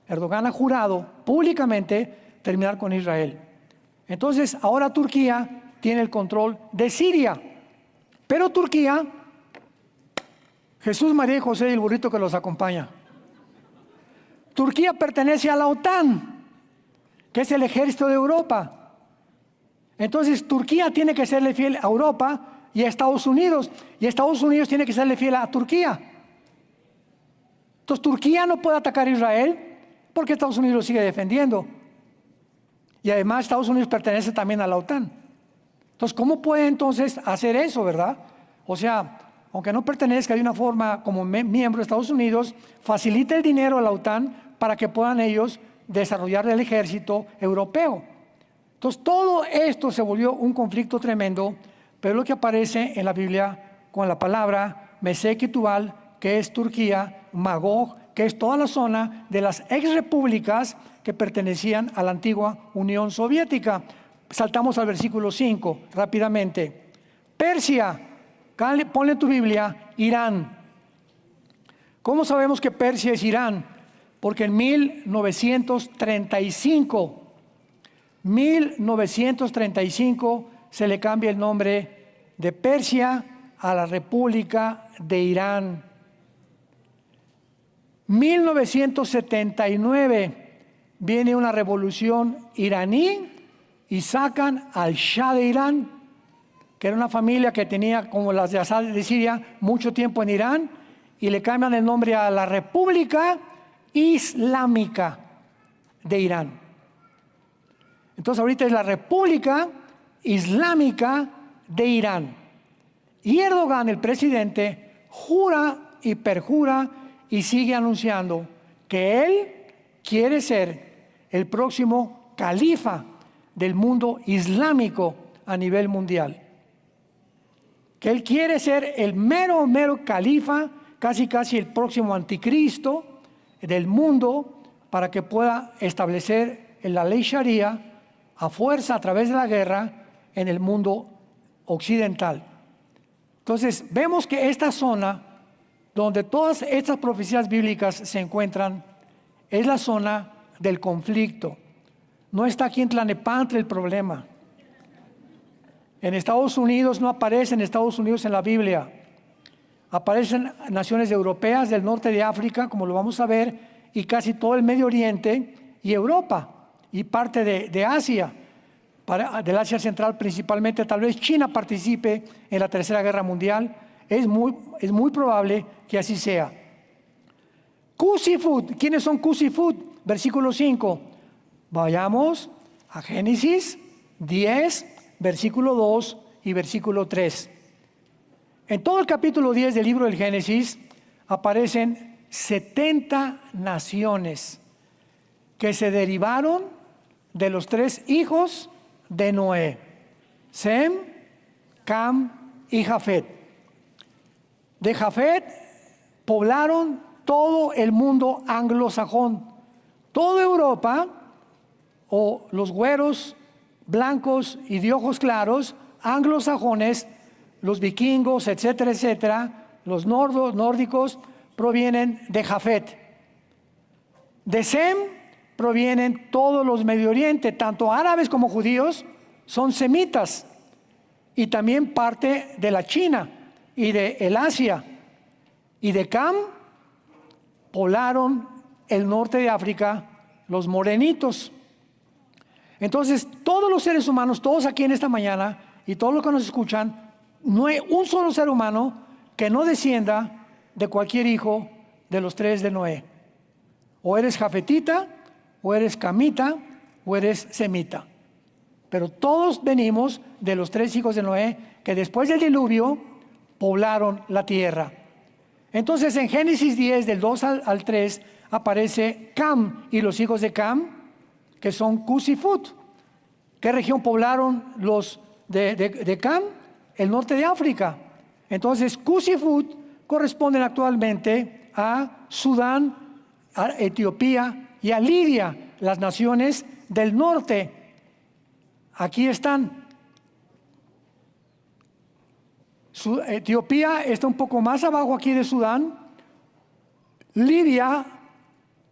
Erdogan ha jurado públicamente terminar con Israel. Entonces, ahora Turquía tiene el control de Siria. Pero Turquía, Jesús, María y José y el burrito que los acompaña. Turquía pertenece a la OTAN, que es el ejército de Europa. Entonces, Turquía tiene que serle fiel a Europa y a Estados Unidos. Y Estados Unidos tiene que serle fiel a Turquía. Entonces, Turquía no puede atacar a Israel porque Estados Unidos lo sigue defendiendo. Y además, Estados Unidos pertenece también a la OTAN. Entonces, ¿cómo puede entonces hacer eso, verdad? O sea, aunque no pertenezca de una forma como miembro de Estados Unidos, facilita el dinero a la OTAN para que puedan ellos desarrollar el ejército europeo. Entonces, todo esto se volvió un conflicto tremendo, pero lo que aparece en la Biblia con la palabra Mesec y Tubal, que es Turquía, Magog, que es toda la zona de las exrepúblicas que pertenecían a la antigua Unión Soviética. Saltamos al versículo 5 rápidamente. Persia, ponle en tu Biblia, Irán. ¿Cómo sabemos que Persia es Irán? Porque en 1935 se le cambia el nombre de Persia a la República de Irán. 1979 viene una revolución iraní y sacan al Shah de Irán, que era una familia que tenía, como las de Assad de Siria, mucho tiempo en Irán, y le cambian el nombre a la República Islámica de Irán. Entonces ahorita es la República Islámica de Irán. Y Erdogan, el presidente, jura y perjura y sigue anunciando que él quiere ser el próximo califa del mundo islámico a nivel mundial. Que él quiere ser el mero califa, casi el próximo anticristo del mundo, para que pueda establecer la ley Sharia a fuerza a través de la guerra en el mundo occidental. Entonces vemos que esta zona donde todas estas profecías bíblicas se encuentran es la zona del conflicto. No está aquí en Tlalnepantla el problema. En Estados Unidos no aparece en Estados Unidos en la Biblia. Aparecen naciones europeas del norte de África, como lo vamos a ver, y casi todo el Medio Oriente y Europa. y parte de Asia, del Asia Central principalmente. Tal vez China participe en la Tercera Guerra Mundial. Es muy probable que así sea. Cusifut. ¿Quiénes son Cusifut? Versículo 5. Vayamos a Génesis 10, versículo 2 y versículo 3. En todo el capítulo 10 del libro del Génesis aparecen 70 naciones que se derivaron de los 3 hijos de Noé: Sem, Cam y Jafet. De Jafet poblaron todo el mundo anglosajón, toda Europa, o los güeros, blancos y de ojos claros, anglosajones, los vikingos, etcétera, etcétera, los nórdicos, provienen de Jafet. De Sem provienen todos los Medio Oriente, tanto árabes como judíos, son semitas, y también parte de la China y de el Asia. Y de Cam poblaron el norte de África, los morenitos. Entonces, todos los seres humanos, todos aquí en esta mañana, y todos los que nos escuchan, no hay un solo ser humano que no descienda de cualquier hijo de los 3 de Noé. O eres jafetita, o eres camita, o eres semita. Pero todos venimos de los 3 hijos de Noé, que después del diluvio poblaron la tierra. Entonces, en Génesis 10, del 2 al 3, aparece Cam y los hijos de Cam, que son Cusifut. ¿Qué región poblaron los de Cam? El norte de África. Entonces, Cusifut corresponden actualmente a Sudán, a Etiopía y a Libia, las naciones del norte. Aquí están. Etiopía está un poco más abajo aquí de Sudán. Libia,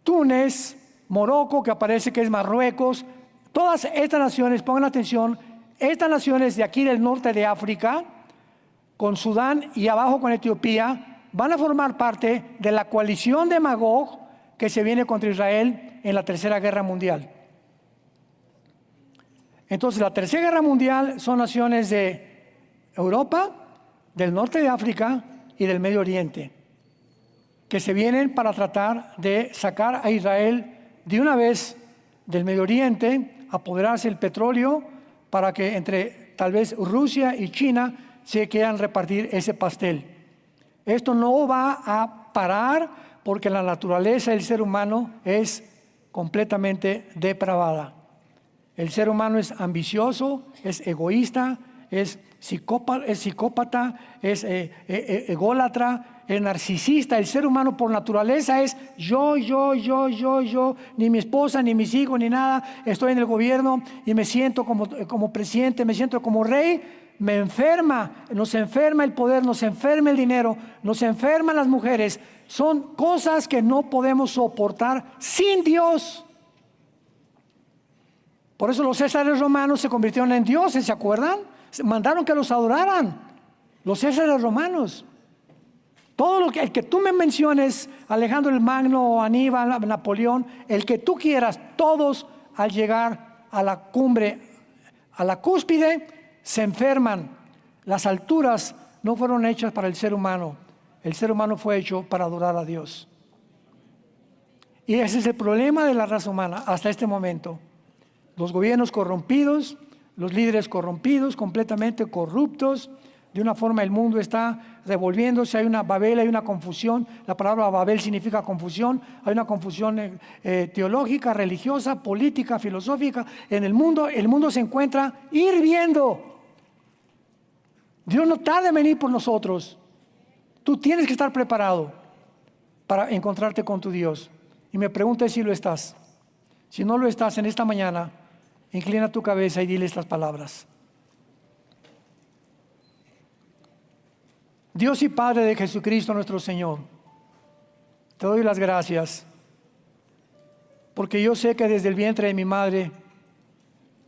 Túnez, Morocco, que aparece que es Marruecos. Todas estas naciones, pongan atención, estas naciones de aquí del norte de África, con Sudán y abajo con Etiopía, van a formar parte de la coalición de Magog que se viene contra Israel en la Tercera Guerra Mundial. Entonces, la Tercera Guerra Mundial son naciones de Europa, del norte de África y del Medio Oriente, que se vienen para tratar de sacar a Israel de una vez del Medio Oriente, apoderarse del petróleo, para que entre tal vez Rusia y China se quieran repartir ese pastel. Esto no va a parar porque la naturaleza del ser humano es completamente depravada. El ser humano es ambicioso, es egoísta, es psicópata, es ególatra, es narcisista. El ser humano por naturaleza es yo, ni mi esposa, ni mis hijos, ni nada. Estoy en el gobierno y me siento como presidente, me siento como rey. Me enferma, nos enferma el poder, nos enferma el dinero, nos enferman las mujeres. Son cosas que no podemos soportar sin Dios. Por eso los césares romanos se convirtieron en dioses, ¿se acuerdan? Mandaron que los adoraran, los césares romanos. Todo el que tú me menciones, Alejandro el Magno, Aníbal, Napoleón, el que tú quieras, todos al llegar a la cumbre, a la cúspide, se enferman. Las alturas no fueron hechas para el ser humano. El ser humano fue hecho para adorar a Dios. Y ese es el problema de la raza humana hasta este momento. Los gobiernos corrompidos, los líderes corrompidos, completamente corruptos. De una forma el mundo está revolviéndose, hay una Babel, hay una confusión. La palabra Babel significa confusión. Hay una confusión teológica, religiosa, política, filosófica. En el mundo se encuentra hirviendo. Dios no tarda en venir por nosotros. Tú tienes que estar preparado para encontrarte con tu Dios. Y me pregunta si lo estás. Si no lo estás, en esta mañana, inclina tu cabeza y dile estas palabras. Dios y Padre de Jesucristo nuestro Señor, te doy las gracias, porque yo sé que desde el vientre de mi madre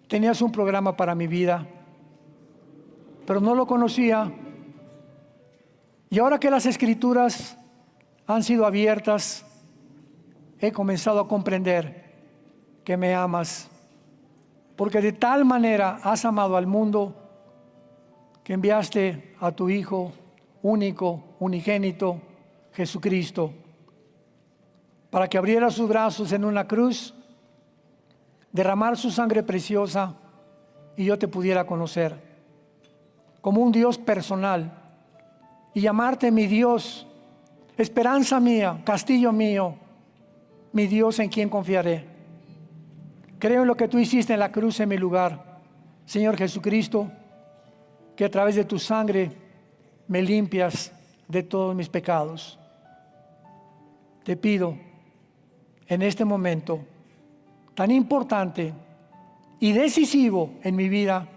tenías un programa para mi vida, pero no lo conocía. Y ahora que las Escrituras han sido abiertas, he comenzado a comprender que me amas porque de tal manera has amado al mundo que enviaste a tu Hijo único, unigénito, Jesucristo, para que abriera sus brazos en una cruz, derramar su sangre preciosa y yo te pudiera conocer como un Dios personal y llamarte mi Dios, esperanza mía, castillo mío, mi Dios en quien confiaré. Creo en lo que tú hiciste en la cruz en mi lugar, Señor Jesucristo, que a través de tu sangre me limpias de todos mis pecados. Te pido en este momento tan importante y decisivo en mi vida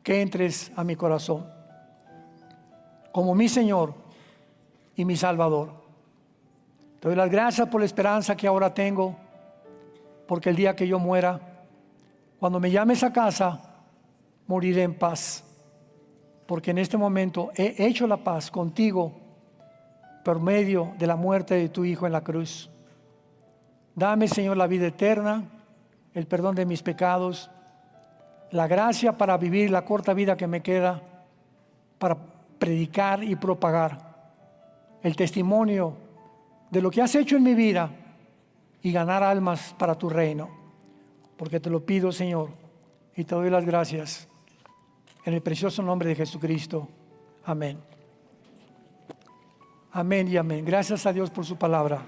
que entres a mi corazón como mi Señor y mi Salvador. Te doy las gracias por la esperanza que ahora tengo, porque el día que yo muera, cuando me llames a casa, moriré en paz, porque en este momento he hecho la paz contigo por medio de la muerte de tu Hijo en la cruz. Dame, Señor, la vida eterna, el perdón de mis pecados, la gracia para vivir la corta vida que me queda, para predicar y propagar el testimonio de lo que has hecho en mi vida y ganar almas para tu reino. Porque te lo pido, Señor, y te doy las gracias en el precioso nombre de Jesucristo. Amén. Amén y amén. Gracias a Dios por su palabra.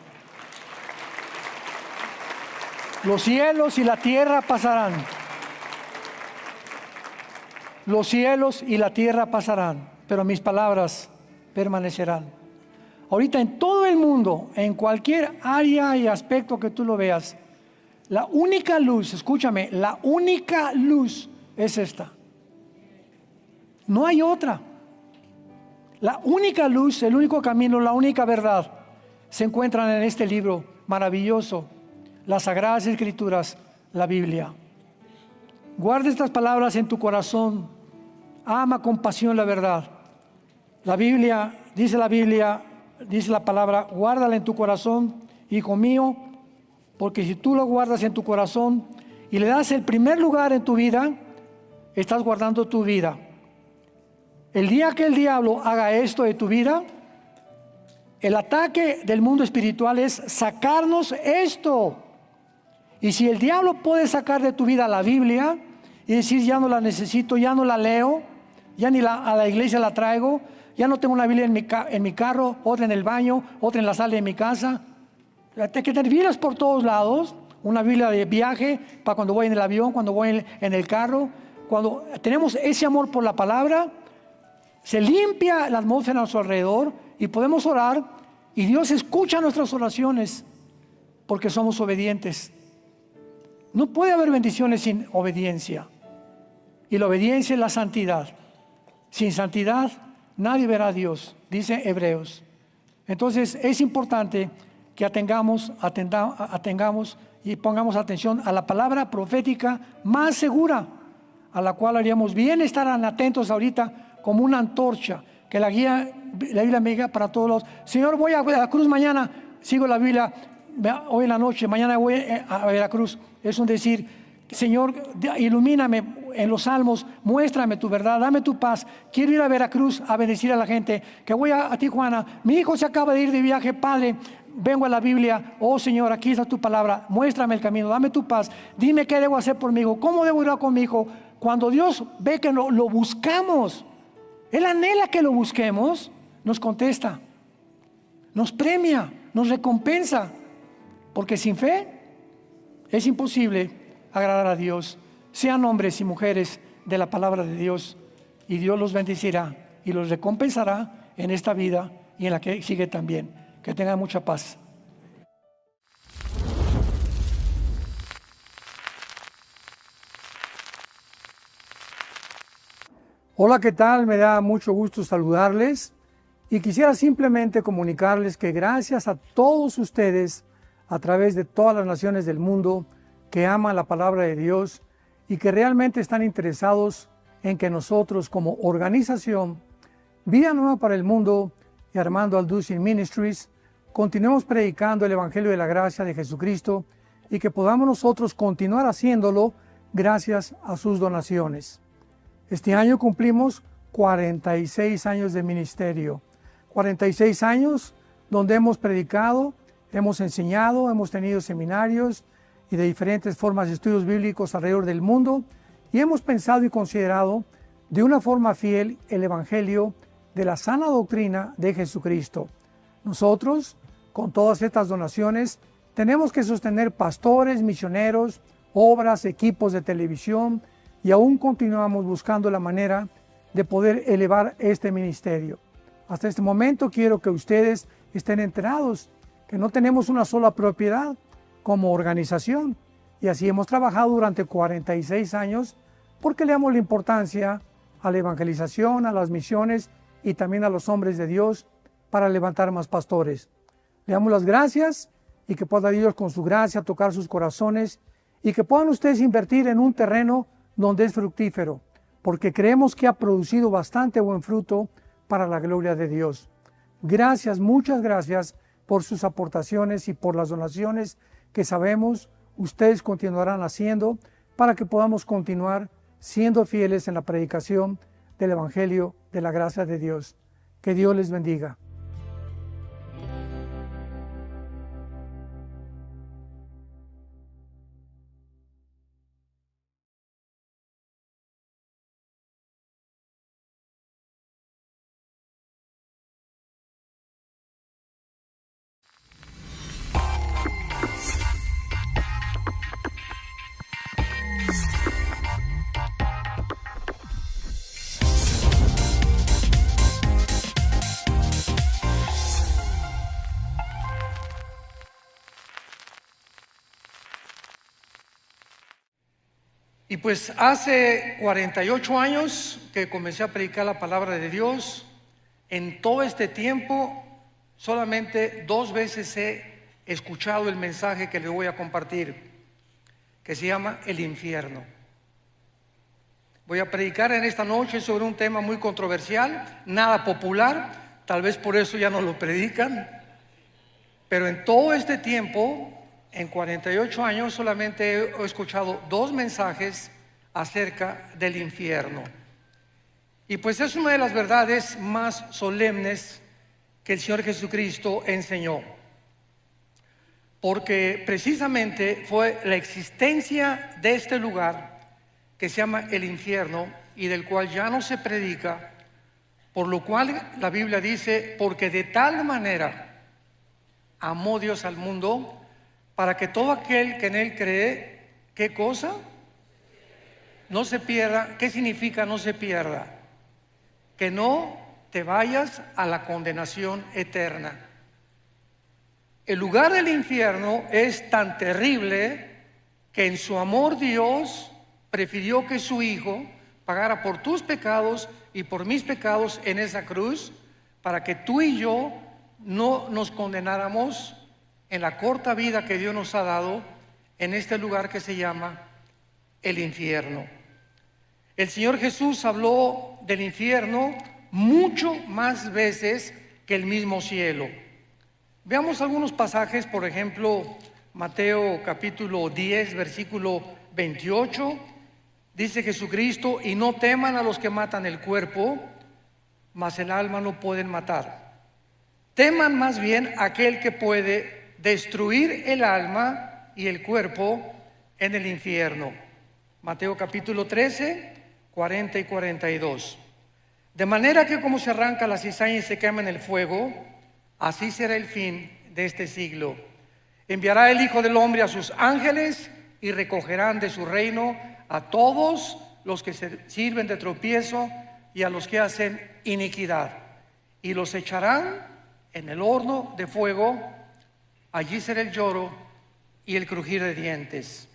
Los cielos y la tierra pasarán. Los cielos y la tierra pasarán, pero mis palabras permanecerán. Ahorita en todo el mundo, en cualquier área y aspecto que tú lo veas, la única luz, escúchame, la única luz es esta. No hay otra. La única luz, el único camino, la única verdad se encuentran en este libro maravilloso, las Sagradas Escrituras, la Biblia. Guarda estas palabras en tu corazón. Ama con pasión la verdad. La Biblia, dice la palabra, guárdala en tu corazón, hijo mío, porque si tú lo guardas en tu corazón y le das el primer lugar en tu vida, estás guardando tu vida. El día que el diablo haga esto de tu vida, el ataque del mundo espiritual es sacarnos esto. Y si el diablo puede sacar de tu vida la Biblia y decir ya no la necesito, ya no la leo, ya ni a la iglesia la traigo, ya no tengo una Biblia en mi carro, otra en el baño, otra en la sala de mi casa. Hay que tener Biblias por todos lados, una Biblia de viaje para cuando voy en el avión, cuando voy en el carro. Cuando tenemos ese amor por la palabra, se limpia la atmósfera a nuestro alrededor y podemos orar y Dios escucha nuestras oraciones porque somos obedientes. No puede haber bendiciones sin obediencia, y la obediencia es la santidad. Sin santidad nadie verá a Dios, dice Hebreos. Entonces es importante que atengamos y pongamos atención a la palabra profética más segura, a la cual haríamos bien estar atentos ahorita como una antorcha, que la Biblia me diga para todos los. Señor, voy a la cruz mañana, sigo la Biblia hoy en la noche, mañana voy a Veracruz. Es un decir, Señor, ilumíname en los salmos, muéstrame tu verdad, dame tu paz. Quiero ir a Veracruz a bendecir a la gente, que voy a Tijuana. Mi hijo se acaba de ir de viaje, Padre, vengo a la Biblia. Oh Señor, aquí está tu palabra, muéstrame el camino, dame tu paz. Dime qué debo hacer por mi hijo, cómo debo ir con mi hijo. Cuando Dios ve que lo buscamos, Él anhela que lo busquemos, nos contesta, nos premia, nos recompensa, porque sin fe es imposible agradar a Dios. Sean hombres y mujeres de la palabra de Dios, y Dios los bendecirá y los recompensará en esta vida y en la que sigue también. Que tengan mucha paz. Hola, ¿qué tal? Me da mucho gusto saludarles y quisiera simplemente comunicarles que gracias a todos ustedes a través de todas las naciones del mundo que aman la palabra de Dios y que realmente están interesados en que nosotros como organización Vida Nueva para el Mundo y Armando Alducin Ministries continuemos predicando el Evangelio de la gracia de Jesucristo y que podamos nosotros continuar haciéndolo gracias a sus donaciones. Este año cumplimos 46 años de ministerio, 46 años donde hemos predicado, hemos enseñado, hemos tenido seminarios y de diferentes formas de estudios bíblicos alrededor del mundo, y hemos pensado y considerado de una forma fiel el Evangelio de la sana doctrina de Jesucristo. Nosotros, con todas estas donaciones, tenemos que sostener pastores, misioneros, obras, equipos de televisión, y aún continuamos buscando la manera de poder elevar este ministerio. Hasta este momento quiero que ustedes estén enterados que no tenemos una sola propiedad como organización, y así hemos trabajado durante 46 años porque le damos la importancia a la evangelización, a las misiones y también a los hombres de Dios para levantar más pastores. Le damos las gracias y que pueda Dios con su gracia tocar sus corazones y que puedan ustedes invertir en un terreno donde es fructífero, porque creemos que ha producido bastante buen fruto para la gloria de Dios. Gracias, muchas gracias por sus aportaciones y por las donaciones que sabemos ustedes continuarán haciendo para que podamos continuar siendo fieles en la predicación del Evangelio de la gracia de Dios. Que Dios les bendiga. Y pues hace 48 años que comencé a predicar la palabra de Dios. En todo este tiempo, solamente 2 veces he escuchado el mensaje que les voy a compartir, que se llama el infierno. Voy a predicar en esta noche sobre un tema muy controversial, nada popular, tal vez por eso ya no lo predican, pero en todo este tiempo, en 48 años, solamente he escuchado 2 mensajes acerca del infierno. Y pues es una de las verdades más solemnes que el Señor Jesucristo enseñó, porque precisamente fue la existencia de este lugar que se llama el infierno y del cual ya no se predica, por lo cual la Biblia dice: porque de tal manera amó Dios al mundo, para que todo aquel que en él cree, ¿qué cosa? No se pierda. ¿Qué significa no se pierda? Que no te vayas a la condenación eterna. El lugar del infierno es tan terrible que en su amor Dios prefirió que su Hijo pagara por tus pecados y por mis pecados en esa cruz, para que tú y yo no nos condenáramos en la corta vida que Dios nos ha dado en este lugar que se llama el infierno. El Señor Jesús habló del infierno mucho más veces que el mismo cielo. Veamos algunos pasajes, por ejemplo, Mateo capítulo 10, versículo 28, dice Jesucristo: y no teman a los que matan el cuerpo, mas el alma no pueden matar. Teman más bien a aquel que puede destruir el alma y el cuerpo en el infierno. Mateo capítulo 13, 40 y 42. De manera que como se arranca la cizaña y se quema en el fuego, así será el fin de este siglo. Enviará el Hijo del Hombre a sus ángeles y recogerán de su reino a todos los que se sirven de tropiezo y a los que hacen iniquidad, y los echarán en el horno de fuego. Allí será el lloro y el crujir de dientes.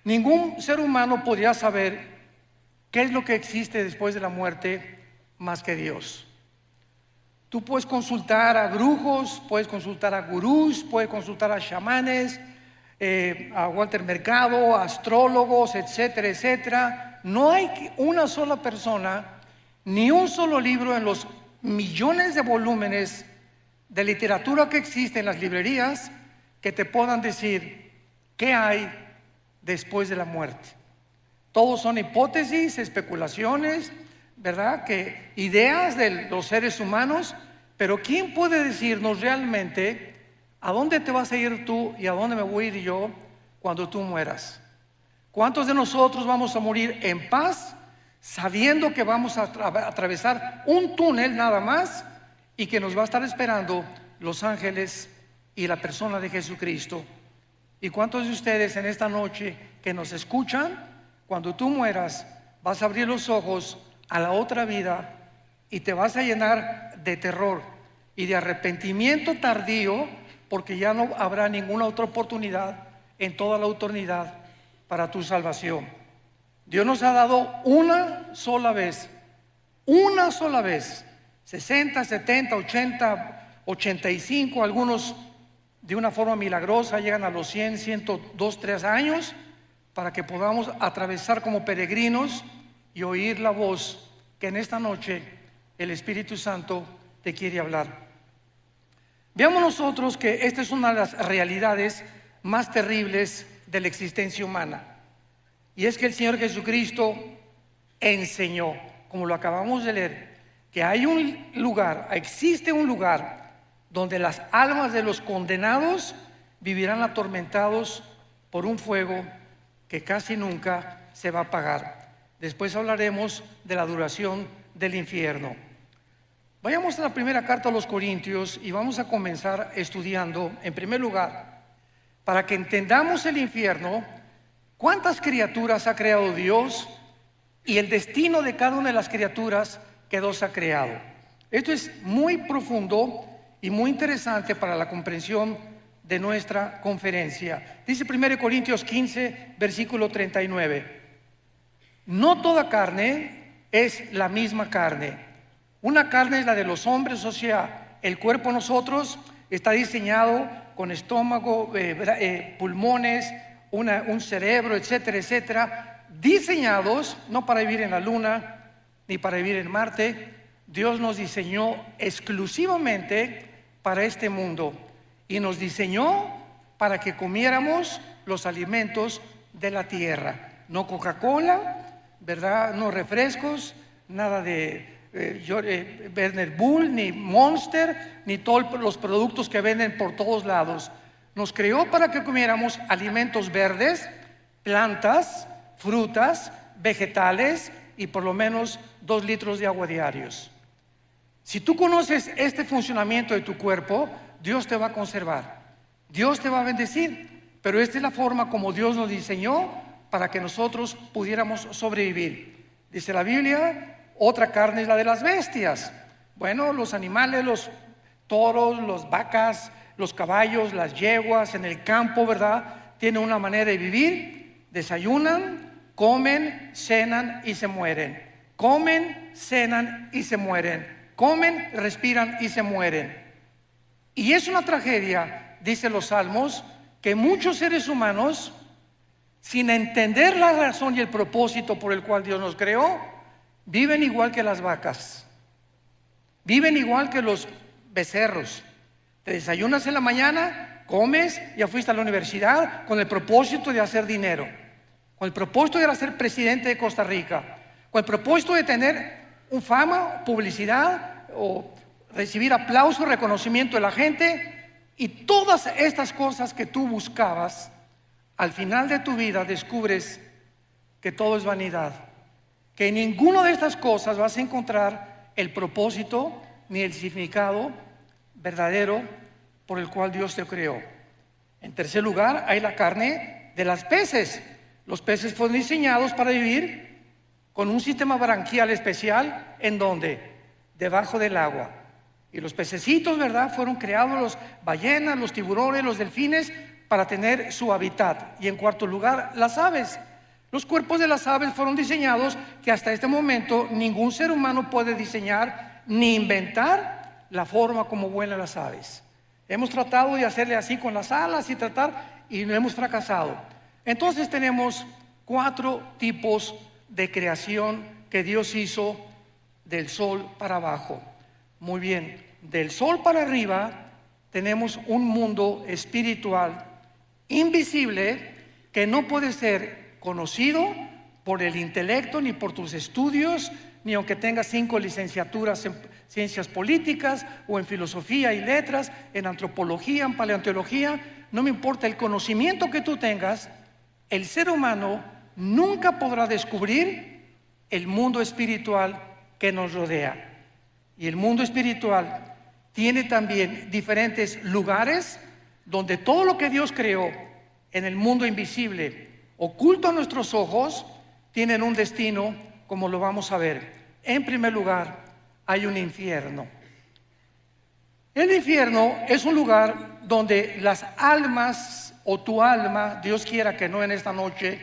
Ningún ser humano podría saber qué es lo que existe después de la muerte más que Dios. Tú puedes consultar a brujos, puedes consultar a gurús, puedes consultar a chamanes, a Walter Mercado, a astrólogos, etcétera, etcétera. No hay una sola persona, ni un solo libro en los millones de volúmenes de literatura que existe en las librerías que te puedan decir qué hay después de la muerte. Todos son hipótesis, especulaciones, ¿verdad? Que ideas de los seres humanos. Pero ¿quién puede decirnos realmente a dónde te vas a ir tú y a dónde me voy a ir yo cuando tú mueras? ¿Cuántos de nosotros vamos a morir en paz, sabiendo que vamos a atravesar un túnel nada más y que nos va a estar esperando los ángeles y la persona de Jesucristo? ¿Y cuántos de ustedes en esta noche que nos escuchan, cuando tú mueras, vas a abrir los ojos a la otra vida y te vas a llenar de terror y de arrepentimiento tardío, porque ya no habrá ninguna otra oportunidad en toda la eternidad para tu salvación? Dios nos ha dado una sola vez, 60, 70, 80, 85, algunos de una forma milagrosa llegan a los 100, 102, 3 años, para que podamos atravesar como peregrinos y oír la voz que en esta noche el Espíritu Santo te quiere hablar. Veamos nosotros que esta es una de las realidades más terribles de la existencia humana, y es que el Señor Jesucristo enseñó, como lo acabamos de leer, que hay un lugar, existe un lugar donde las almas de los condenados vivirán atormentados por un fuego que casi nunca se va a apagar. Después hablaremos de la duración del infierno. Vayamos a la primera carta a los Corintios y vamos a comenzar estudiando, en primer lugar, para que entendamos el infierno, cuántas criaturas ha creado Dios y el destino de cada una de las criaturas que Dios ha creado. Esto es muy profundo y muy interesante para la comprensión de nuestra conferencia. Dice 1 Corintios 15, versículo 39. No toda carne es la misma carne. Una carne es la de los hombres, o sea, el cuerpo de nosotros está diseñado con estómago, pulmones, un cerebro, etcétera, etcétera, diseñados no para vivir en la luna ni para vivir en Marte. Dios nos diseñó exclusivamente para este mundo y nos diseñó para que comiéramos los alimentos de la tierra. No Coca-Cola, ¿verdad? No refrescos, nada de Werner Bull, ni Monster, ni todos los productos que venden por todos lados. Nos creó para que comiéramos alimentos verdes, plantas, frutas, vegetales y por lo menos 2 litros de agua diarios. Si tú conoces este funcionamiento de tu cuerpo, Dios te va a conservar, Dios te va a bendecir, pero esta es la forma como Dios nos diseñó para que nosotros pudiéramos sobrevivir. Dice la Biblia, otra carne es la de las bestias. Bueno, los animales, los toros, las vacas, los caballos, las yeguas en el campo, ¿verdad? Tienen una manera de vivir, desayunan, comen, cenan y se mueren. Comen, cenan y se mueren. Comen, respiran y se mueren. Y es una tragedia, dicen los salmos, que muchos seres humanos, sin entender la razón y el propósito por el cual Dios nos creó, viven igual que las vacas, viven igual que los becerros. Te desayunas en la mañana, comes, ya fuiste a la universidad con el propósito de hacer dinero, con el propósito de ser presidente de Costa Rica, con el propósito de tener fama, publicidad o recibir aplauso, reconocimiento de la gente. Y todas estas cosas que tú buscabas, al final de tu vida descubres que todo es vanidad, que en ninguna de estas cosas vas a encontrar el propósito ni el significado verdadero por el cual Dios te creó. En tercer lugar, hay la carne de las peces. Los peces fueron diseñados para vivir con un sistema branquial especial. ¿En dónde? Debajo del agua. Y los pececitos, ¿verdad? Fueron creados, los ballenas, los tiburones, los delfines, para tener su hábitat. Y en cuarto lugar, las aves. Los cuerpos de las aves fueron diseñados que hasta este momento ningún ser humano puede diseñar ni inventar la forma como vuelan las aves. Hemos tratado de hacerle así con las alas y no hemos fracasado. Entonces tenemos 4 tipos de creación que Dios hizo del sol para abajo. Muy bien, del sol para arriba tenemos un mundo espiritual invisible que no puede ser conocido, por el intelecto, ni por tus estudios, ni aunque tengas 5 licenciaturas en ciencias políticas o en filosofía y letras, en antropología, en paleontología. No me importa el conocimiento que tú tengas, el ser humano nunca podrá descubrir el mundo espiritual que nos rodea. Y el mundo espiritual tiene también diferentes lugares donde todo lo que Dios creó en el mundo invisible, oculto a nuestros ojos, tienen un destino, como lo vamos a ver. En primer lugar, hay un infierno. El infierno es un lugar donde las almas, o tu alma, Dios quiera que no en esta noche,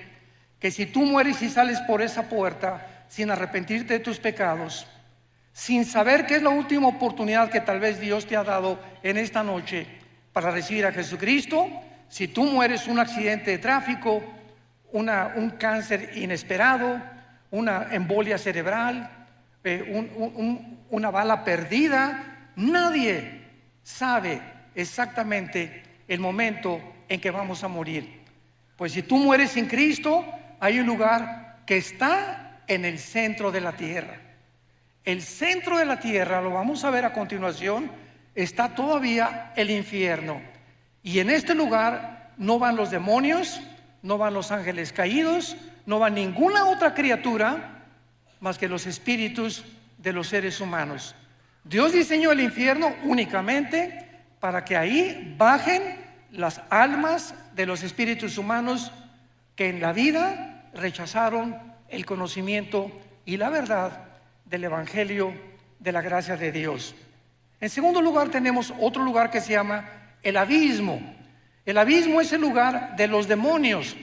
que si tú mueres y sales por esa puerta sin arrepentirte de tus pecados, sin saber que es la última oportunidad que tal vez Dios te ha dado en esta noche para recibir a Jesucristo, si tú mueres un accidente de tráfico, un cáncer inesperado, una embolia cerebral, una bala perdida, nadie sabe exactamente el momento en que vamos a morir. Pues si tú mueres sin Cristo, hay un lugar que está en el centro de la tierra. El centro de la tierra, lo vamos a ver a continuación, está todavía el infierno. Y en este lugar no van los demonios, no van los ángeles caídos, no va ninguna otra criatura más que los espíritus de los seres humanos. Dios diseñó el infierno únicamente para que ahí bajen las almas de los espíritus humanos que en la vida rechazaron el conocimiento y la verdad del evangelio de la gracia de Dios. En segundo lugar, tenemos otro lugar que se llama el abismo. El abismo es el lugar de los demonios.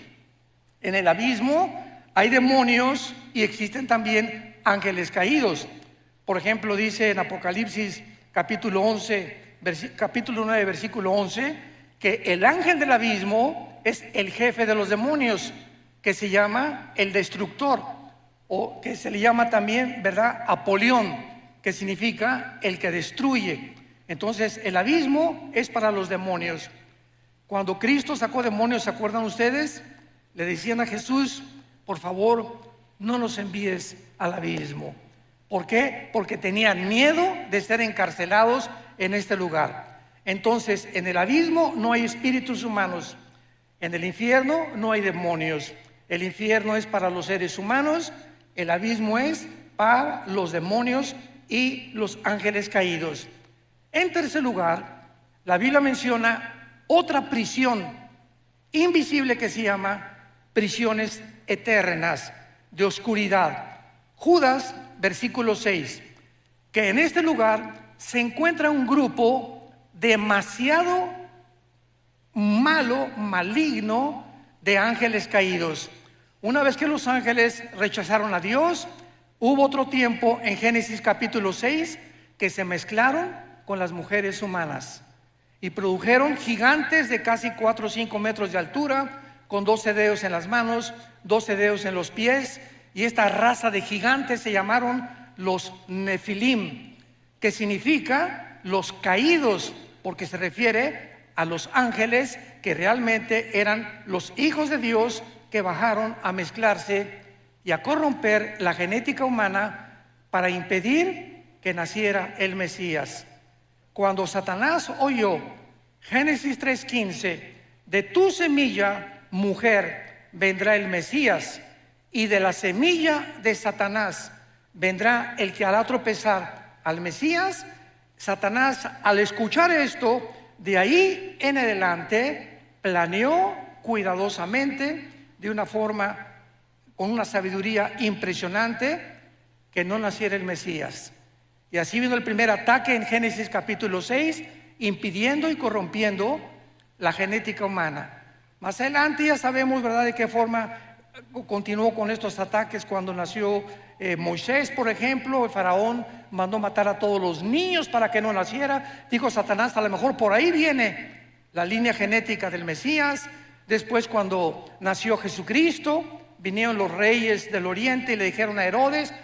En el abismo hay demonios y existen también ángeles caídos. Por ejemplo, dice en Apocalipsis capítulo 9, versículo 11, que el ángel del abismo es el jefe de los demonios, que se llama el destructor, o que se le llama también, ¿verdad?, Apolión, que significa el que destruye. Entonces, el abismo es para los demonios. Cuando Cristo sacó demonios, ¿se acuerdan ustedes? Le decían a Jesús: por favor, no nos envíes al abismo. ¿Por qué? Porque tenían miedo de ser encarcelados en este lugar. Entonces, en el abismo no hay espíritus humanos. En el infierno no hay demonios. El infierno es para los seres humanos. El abismo es para los demonios y los ángeles caídos. En tercer lugar, la Biblia menciona otra prisión invisible que se llama prisiones eternas de oscuridad. Judas, versículo 6, que en este lugar se encuentra un grupo demasiado malo, maligno, de ángeles caídos. Una vez que los ángeles rechazaron a Dios, hubo otro tiempo en Génesis capítulo 6 que se mezclaron con las mujeres humanas y produjeron gigantes de casi 4 o 5 metros de altura, con 12 dedos en las manos, 12 dedos en los pies, y esta raza de gigantes se llamaron los Nefilim, que significa los caídos, porque se refiere a los ángeles que realmente eran los hijos de Dios que bajaron a mezclarse y a corromper la genética humana para impedir que naciera el Mesías. Cuando Satanás oyó Génesis 3:15, de tu semilla, mujer, vendrá el Mesías, y de la semilla de Satanás vendrá el que hará tropezar al Mesías, Satanás, al escuchar esto, de ahí en adelante planeó cuidadosamente, de una forma, con una sabiduría impresionante, que no naciera el Mesías. Y así vino el primer ataque en Génesis capítulo 6, impidiendo y corrompiendo la genética humana. Más adelante ya sabemos, ¿verdad?, de qué forma continuó con estos ataques cuando nació Moisés, por ejemplo. El faraón mandó matar a todos los niños para que no naciera. Dijo Satanás: a lo mejor por ahí viene la línea genética del Mesías. Después, cuando nació Jesucristo, vinieron los reyes del oriente y le dijeron a Herodes: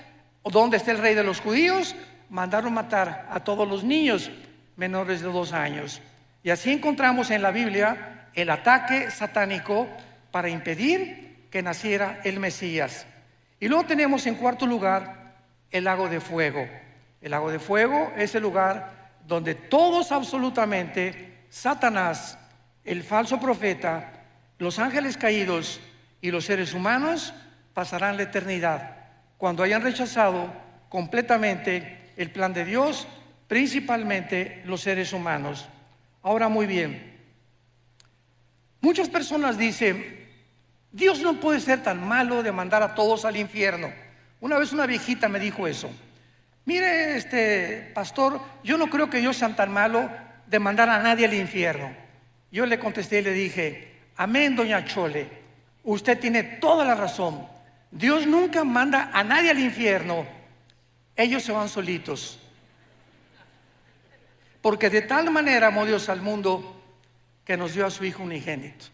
¿dónde está el rey de los judíos? Mandaron matar a todos los niños menores de 2 años. Y así encontramos en la Biblia el ataque satánico para impedir que naciera el Mesías. Y luego tenemos en cuarto lugar el lago de fuego. El lago de fuego es el lugar donde todos absolutamente, Satanás, el falso profeta, los ángeles caídos y los seres humanos pasarán la eternidad cuando hayan rechazado completamente el plan de Dios, principalmente los seres humanos. Ahora, muy bien, muchas personas dicen: Dios no puede ser tan malo de mandar a todos al infierno. Una vez una viejita me dijo eso. Mire, pastor, yo no creo que Dios sea tan malo de mandar a nadie al infierno. Yo le contesté y le dije: amén, doña Chole, usted tiene toda la razón. Dios nunca manda a nadie al infierno. Ellos se van solitos. Porque de tal manera amó Dios al mundo que nos dio a su Hijo unigénito.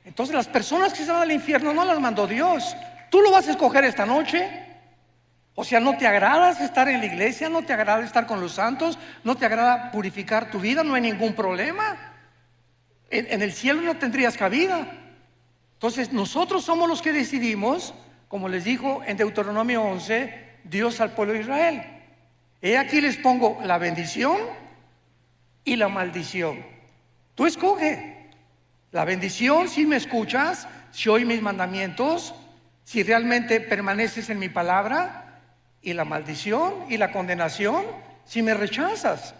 Entonces las personas que se van al infierno no las mandó Dios. Tú lo vas a escoger esta noche. O sea, ¿no te agrada estar en la iglesia? ¿No te agrada estar con los santos? ¿No te agrada purificar tu vida? No hay ningún problema. En el cielo no tendrías cabida. Entonces nosotros somos los que decidimos, como les dijo en Deuteronomio 11, Dios al pueblo de Israel: he aquí les pongo la bendición y la maldición. Tú escoge. La bendición si me escuchas, si oyes mis mandamientos, si realmente permaneces en mi palabra. Y la maldición y la condenación si me rechazas.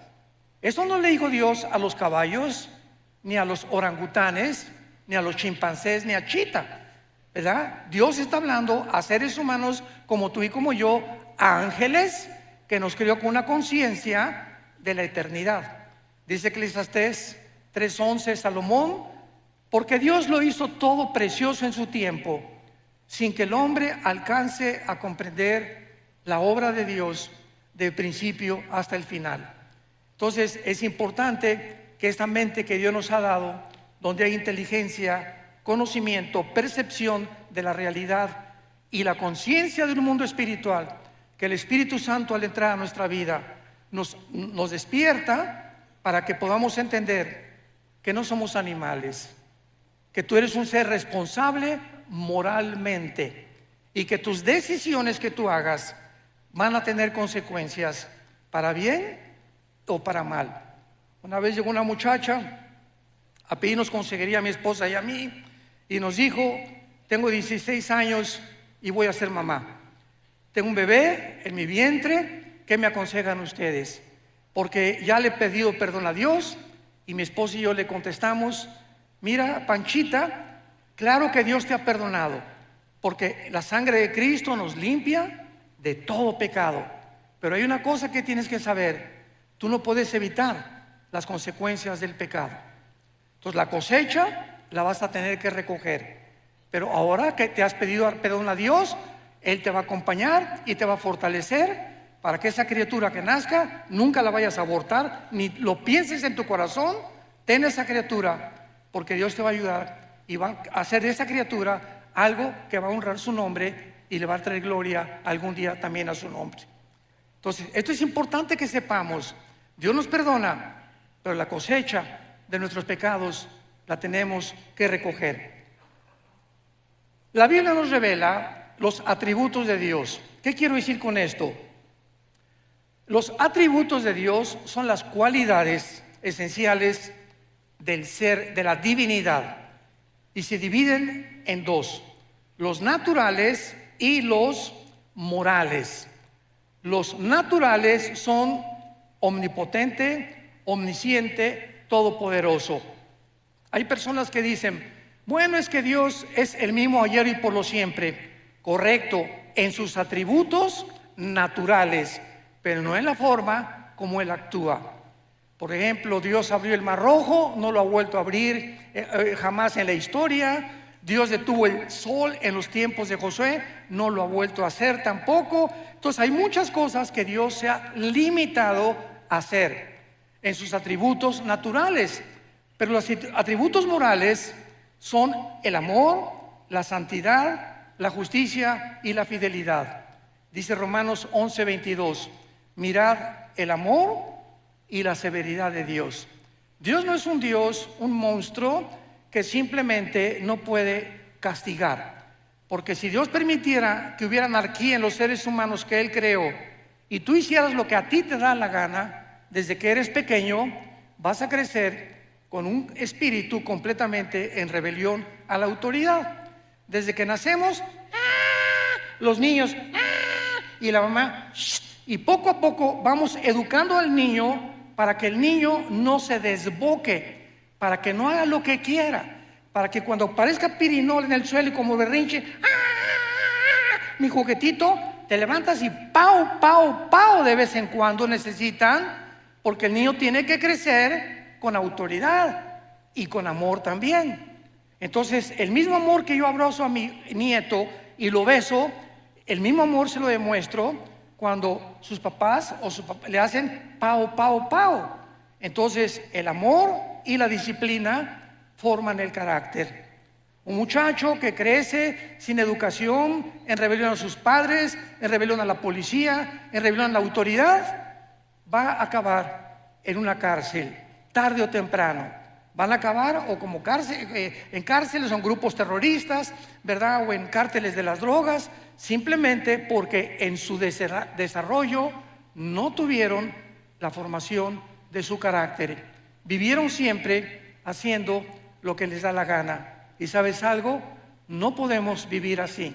Eso no le dijo Dios a los caballos, ni a los orangutanes, ni a los chimpancés, ni a Chita, ¿verdad? Dios está hablando a seres humanos como tú y como yo, a ángeles que nos creó con una conciencia de la eternidad. Dice Eclesiastés 3:11, Salomón: porque Dios lo hizo todo precioso en su tiempo, sin que el hombre alcance a comprender la obra de Dios del principio hasta el final. Entonces es importante que esta mente que Dios nos ha dado, donde hay inteligencia, conocimiento, percepción de la realidad y la conciencia del mundo espiritual, que el Espíritu Santo al entrar a nuestra vida nos despierta para que podamos entender que no somos animales, que tú eres un ser responsable moralmente y que tus decisiones que tú hagas van a tener consecuencias para bien o para mal. Una vez llegó una muchacha a pedirnos consejería a mi esposa y a mí y nos dijo: tengo 16 años y voy a ser mamá. Tengo un bebé en mi vientre, ¿qué me aconsejan ustedes? Porque ya le he pedido perdón a Dios. Y mi esposa y yo le contestamos: mira, Panchita, claro que Dios te ha perdonado, porque la sangre de Cristo nos limpia de todo pecado. Pero hay una cosa que tienes que saber: tú no puedes evitar las consecuencias del pecado. Entonces la cosecha la vas a tener que recoger. Pero ahora que te has pedido perdón a Dios, Él te va a acompañar y te va a fortalecer para que esa criatura que nazca nunca la vayas a abortar, ni lo pienses en tu corazón. Ten esa criatura, porque Dios te va a ayudar y va a hacer de esa criatura algo que va a honrar su nombre y le va a traer gloria algún día también a su nombre. Entonces, esto es importante que sepamos. Dios nos perdona, pero la cosecha de nuestros pecados la tenemos que recoger. La Biblia nos revela los atributos de Dios. ¿Qué quiero decir con esto? Los atributos de Dios son las cualidades esenciales del ser, de la divinidad, y se dividen en dos: los naturales y los morales. Los naturales son omnipotente, omnisciente, todopoderoso. Hay personas que dicen: bueno, es que Dios es el mismo ayer y por lo siempre. Correcto, en sus atributos naturales, pero no en la forma como Él actúa. Por ejemplo, Dios abrió el Mar Rojo, no lo ha vuelto a abrir jamás en la historia. Dios detuvo el sol en los tiempos de Josué, no lo ha vuelto a hacer tampoco. Entonces hay muchas cosas que Dios se ha limitado a hacer en sus atributos naturales. Pero los atributos morales son el amor, la santidad, la justicia y la fidelidad. Dice Romanos 11:22: mirad el amor y la severidad de Dios. Dios no es un Dios, un monstruo que simplemente no puede castigar. Porque si Dios permitiera que hubiera anarquía en los seres humanos que Él creó y tú hicieras lo que a ti te da la gana, desde que eres pequeño, vas a crecer con un espíritu completamente en rebelión a la autoridad. Desde que nacemos, los niños, y la mamá, y poco a poco vamos educando al niño para que el niño no se desboque, para que no haga lo que quiera, para que cuando aparezca pirinol en el suelo y como berrinche, mi juguetito, te levantas y pau, pau, pau de vez en cuando necesitan, porque el niño tiene que crecer con autoridad y con amor también. Entonces, el mismo amor que yo abrazo a mi nieto y lo beso, el mismo amor se lo demuestro cuando sus papás le hacen pau, pau, pau. Entonces, el amor y la disciplina forman el carácter. Un muchacho que crece sin educación, en rebelión a sus padres, en rebelión a la policía, en rebelión a la autoridad, va a acabar en una cárcel, tarde o temprano. Van a acabar o como en cárceles o en grupos terroristas, ¿verdad? O en cárteles de las drogas, simplemente porque en su desarrollo no tuvieron la formación de su carácter. Vivieron siempre haciendo lo que les da la gana. ¿Y sabes algo? No podemos vivir así.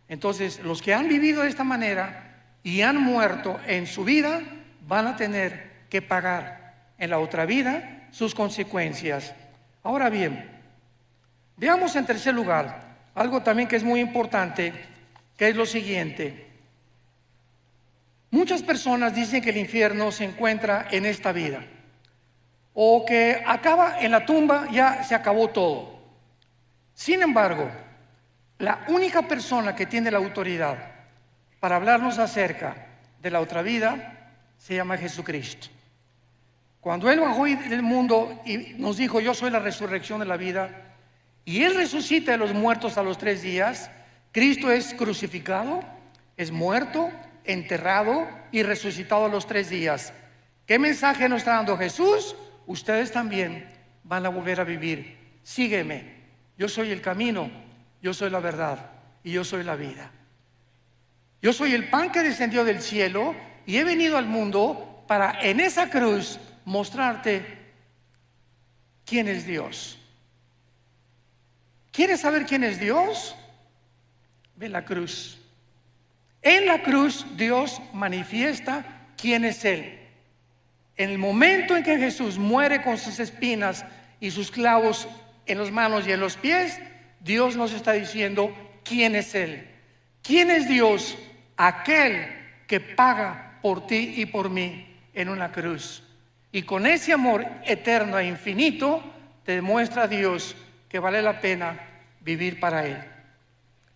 Entonces, los que han vivido de esta manera y han muerto en su vida, van a tener que pagar en la otra vida sus consecuencias. Ahora bien, veamos en tercer lugar algo también que es muy importante, que es lo siguiente. Muchas personas dicen que el infierno se encuentra en esta vida, o que acaba en la tumba, ya se acabó todo. Sin embargo, la única persona que tiene la autoridad para hablarnos acerca de la otra vida se llama Jesucristo. Cuando Él bajó del mundo y nos dijo: yo soy la resurrección de la vida, y Él resucita de los muertos a los 3 días, Cristo es crucificado, es muerto, enterrado y resucitado a los 3 días. ¿Qué mensaje nos está dando Jesús? Ustedes también van a volver a vivir. Sígueme, yo soy el camino, yo soy la verdad y yo soy la vida. Yo soy el pan que descendió del cielo y he venido al mundo para en esa cruz mostrarte quién es Dios. ¿Quieres saber quién es Dios? Ve la cruz. En la cruz Dios manifiesta quién es Él. En el momento en que Jesús muere con sus espinas y sus clavos en las manos y en los pies, Dios nos está diciendo quién es Él. ¿Quién es Dios? Aquel que paga por ti y por mí en una cruz. Y con ese amor eterno e infinito te demuestra a Dios que vale la pena vivir para Él.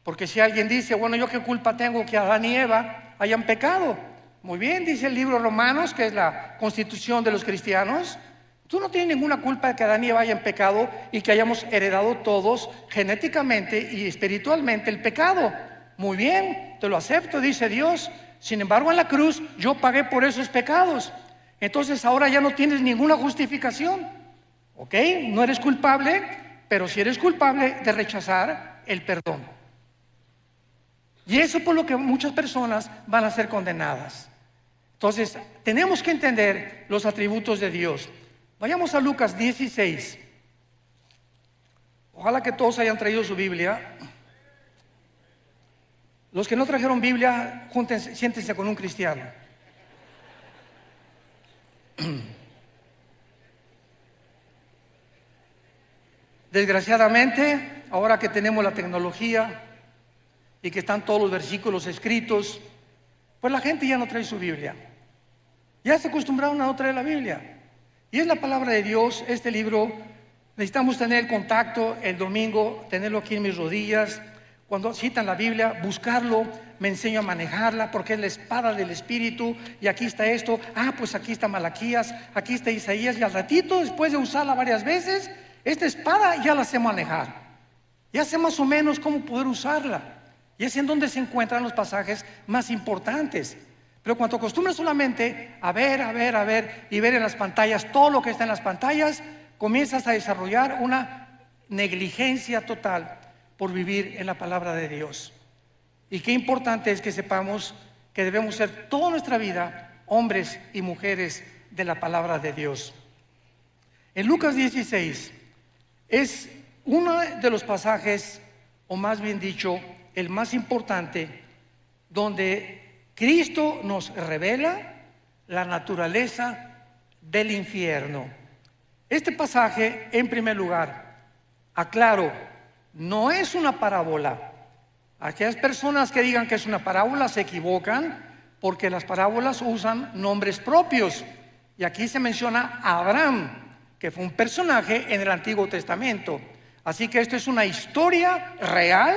Porque si alguien dice: bueno, ¿yo qué culpa tengo que Adán y Eva hayan pecado? Muy bien, dice el libro Romanos, que es la constitución de los cristianos. Tú no tienes ninguna culpa de que Adán y Eva hayan pecado y que hayamos heredado todos genéticamente y espiritualmente el pecado. Muy bien, te lo acepto, dice Dios. Sin embargo, en la cruz yo pagué por esos pecados. Entonces ahora ya no tienes ninguna justificación. ¿Ok? No eres culpable, pero sí eres culpable de rechazar el perdón. Y eso por lo que muchas personas van a ser condenadas. Entonces, tenemos que entender los atributos de Dios. Vayamos a Lucas 16. Ojalá que todos hayan traído su Biblia. Los que no trajeron Biblia, siéntense con un cristiano. Desgraciadamente, ahora que tenemos la tecnología y que están todos los versículos escritos, pues la gente ya no trae su Biblia. Ya se acostumbraron a no traer la Biblia. Y es la palabra de Dios, este libro. Necesitamos tener contacto el domingo, tenerlo aquí en mis rodillas. Cuando citan la Biblia, buscarlo, me enseño a manejarla porque es la espada del Espíritu. Y aquí está esto, pues aquí está Malaquías, aquí está Isaías. Y al ratito, después de usarla varias veces, esta espada ya la sé manejar. Ya sé más o menos cómo poder usarla. Y es en donde se encuentran los pasajes más importantes. Pero cuando acostumbras solamente a ver y ver en las pantallas todo lo que está en las pantallas, comienzas a desarrollar una negligencia total. por vivir en la palabra de Dios. Y qué importante es que sepamos que debemos ser toda nuestra vida hombres y mujeres de la palabra de Dios. En Lucas 16 es uno de los pasajes, o más bien dicho, el más importante, donde Cristo nos revela la naturaleza del infierno. Este pasaje, en primer lugar, aclaro, no es una parábola. Aquellas personas que digan que es una parábola se equivocan, porque las parábolas usan nombres propios. Y aquí se menciona a Abraham, que fue un personaje en el Antiguo Testamento. Así que esto es una historia real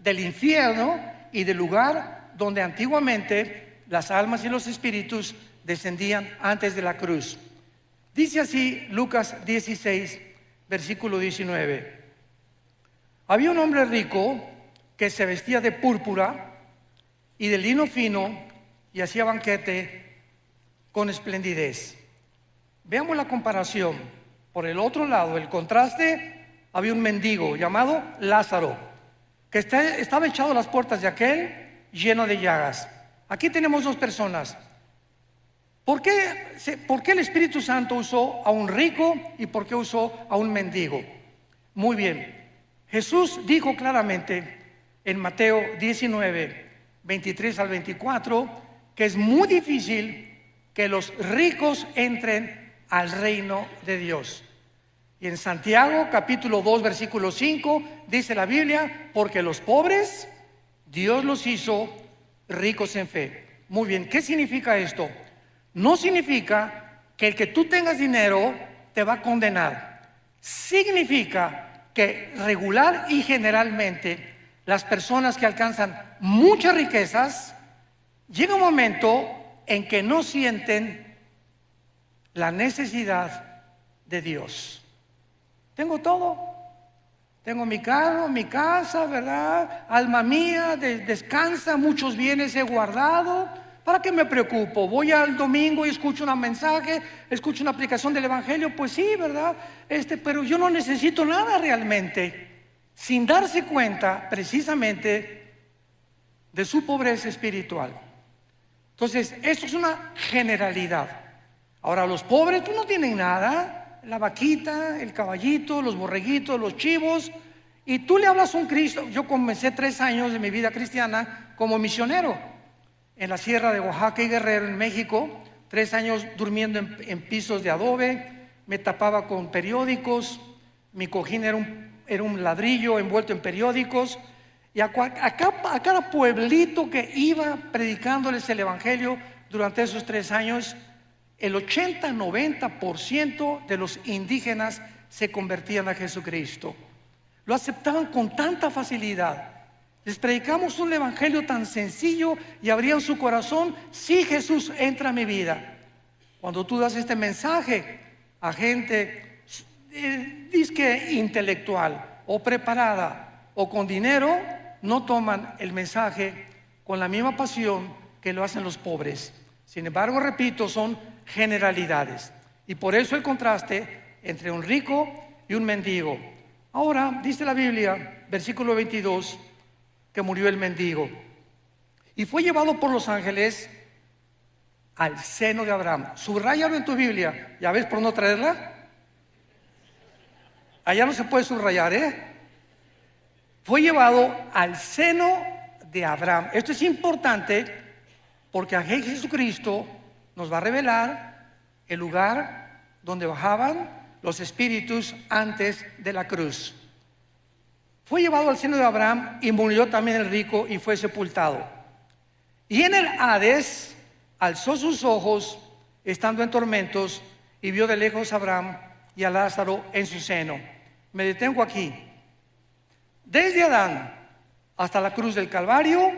del infierno y del lugar donde antiguamente las almas y los espíritus descendían antes de la cruz. Dice así Lucas 16, versículo 19. Había un hombre rico que se vestía de púrpura y de lino fino y hacía banquete con esplendidez. Veamos la comparación. Por el otro lado, el contraste, había un mendigo llamado Lázaro, que estaba echado a las puertas de aquel lleno de llagas. Aquí tenemos dos personas. ¿Por qué el Espíritu Santo usó a un rico y por qué usó a un mendigo? Muy bien, Jesús dijo claramente en Mateo 19, 23 al 24, que es muy difícil que los ricos entren al reino de Dios. Y en Santiago capítulo 2 versículo 5 dice la Biblia, porque los pobres Dios los hizo ricos en fe. Muy bien, ¿qué significa esto? No significa que el que tú tengas dinero te va a condenar. Significa que regular y generalmente las personas que alcanzan muchas riquezas, llega un momento en que no sienten la necesidad de Dios. Tengo todo, tengo mi carro, mi casa, ¿verdad? Alma mía, descansa, muchos bienes he guardado. ¿Para qué me preocupo? Voy al domingo y escucho un mensaje, escucho una aplicación del Evangelio, pues sí, ¿verdad? Pero yo no necesito nada realmente, sin darse cuenta precisamente de su pobreza espiritual. Entonces, esto es una generalidad. Ahora, los pobres pues no tienen nada, la vaquita, el caballito, los borreguitos, los chivos, y tú le hablas a un Cristo. Yo comencé 3 años de mi vida cristiana como misionero en la sierra de Oaxaca y Guerrero, en México. 3 años durmiendo en pisos de adobe, me tapaba con periódicos, mi cojín era un ladrillo envuelto en periódicos, y a cada pueblito que iba predicándoles el Evangelio durante esos 3 años, el 80-90% de los indígenas se convertían a Jesucristo. Lo aceptaban con tanta facilidad. Les predicamos un evangelio tan sencillo y abrían su corazón: sí, Jesús, entra a mi vida. Cuando tú das este mensaje a gente disque intelectual o preparada o con dinero, no toman el mensaje con la misma pasión que lo hacen los pobres. Sin embargo, repito, son generalidades, y por eso el contraste entre un rico y un mendigo. Ahora dice la Biblia, versículo 22, que murió el mendigo y fue llevado por los ángeles al seno de Abraham. Subráyalo en tu Biblia. ¿Ya ves por no traerla? Allá no se puede subrayar, Fue llevado al seno de Abraham. Esto es importante porque aquí Jesucristo nos va a revelar el lugar donde bajaban los espíritus antes de la cruz. Fue llevado al seno de Abraham y murió también el rico y fue sepultado. Y en el Hades alzó sus ojos estando en tormentos y vio de lejos a Abraham y a Lázaro en su seno. Me detengo aquí. Desde Adán hasta la cruz del Calvario,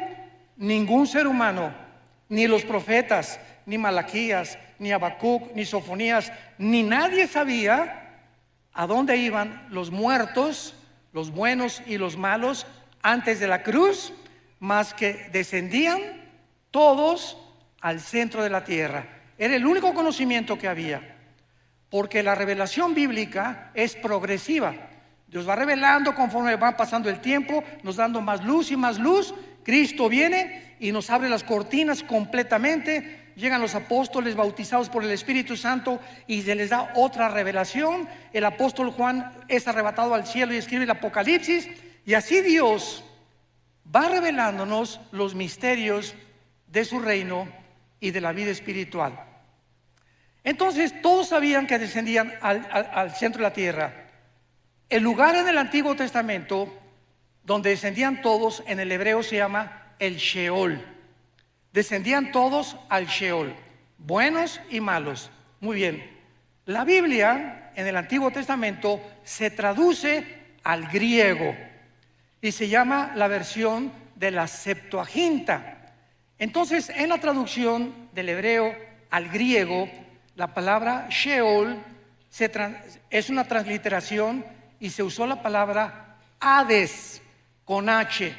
ningún ser humano, ni los profetas, ni Malaquías, ni Habacuc, ni Sofonías, ni nadie sabía a dónde iban los muertos, los buenos y los malos, antes de la cruz, más que descendían todos al centro de la tierra. Era el único conocimiento que había, porque la revelación bíblica es progresiva. Dios va revelando conforme va pasando el tiempo, nos dando más luz y más luz. Cristo viene y nos abre las cortinas completamente. Llegan los apóstoles bautizados por el Espíritu Santo y se les da otra revelación. El apóstol Juan es arrebatado al cielo y escribe el Apocalipsis. Y así Dios va revelándonos los misterios de su reino y de la vida espiritual. Entonces todos sabían que descendían al centro de la tierra. El lugar en el Antiguo Testamento donde descendían todos, en el hebreo se llama el Sheol. Descendían todos al Sheol, buenos y malos. Muy bien. La Biblia en el Antiguo Testamento se traduce al griego y se llama la versión de la Septuaginta. Entonces, en la traducción del hebreo al griego, la palabra Sheol es una transliteración y se usó la palabra Hades con H,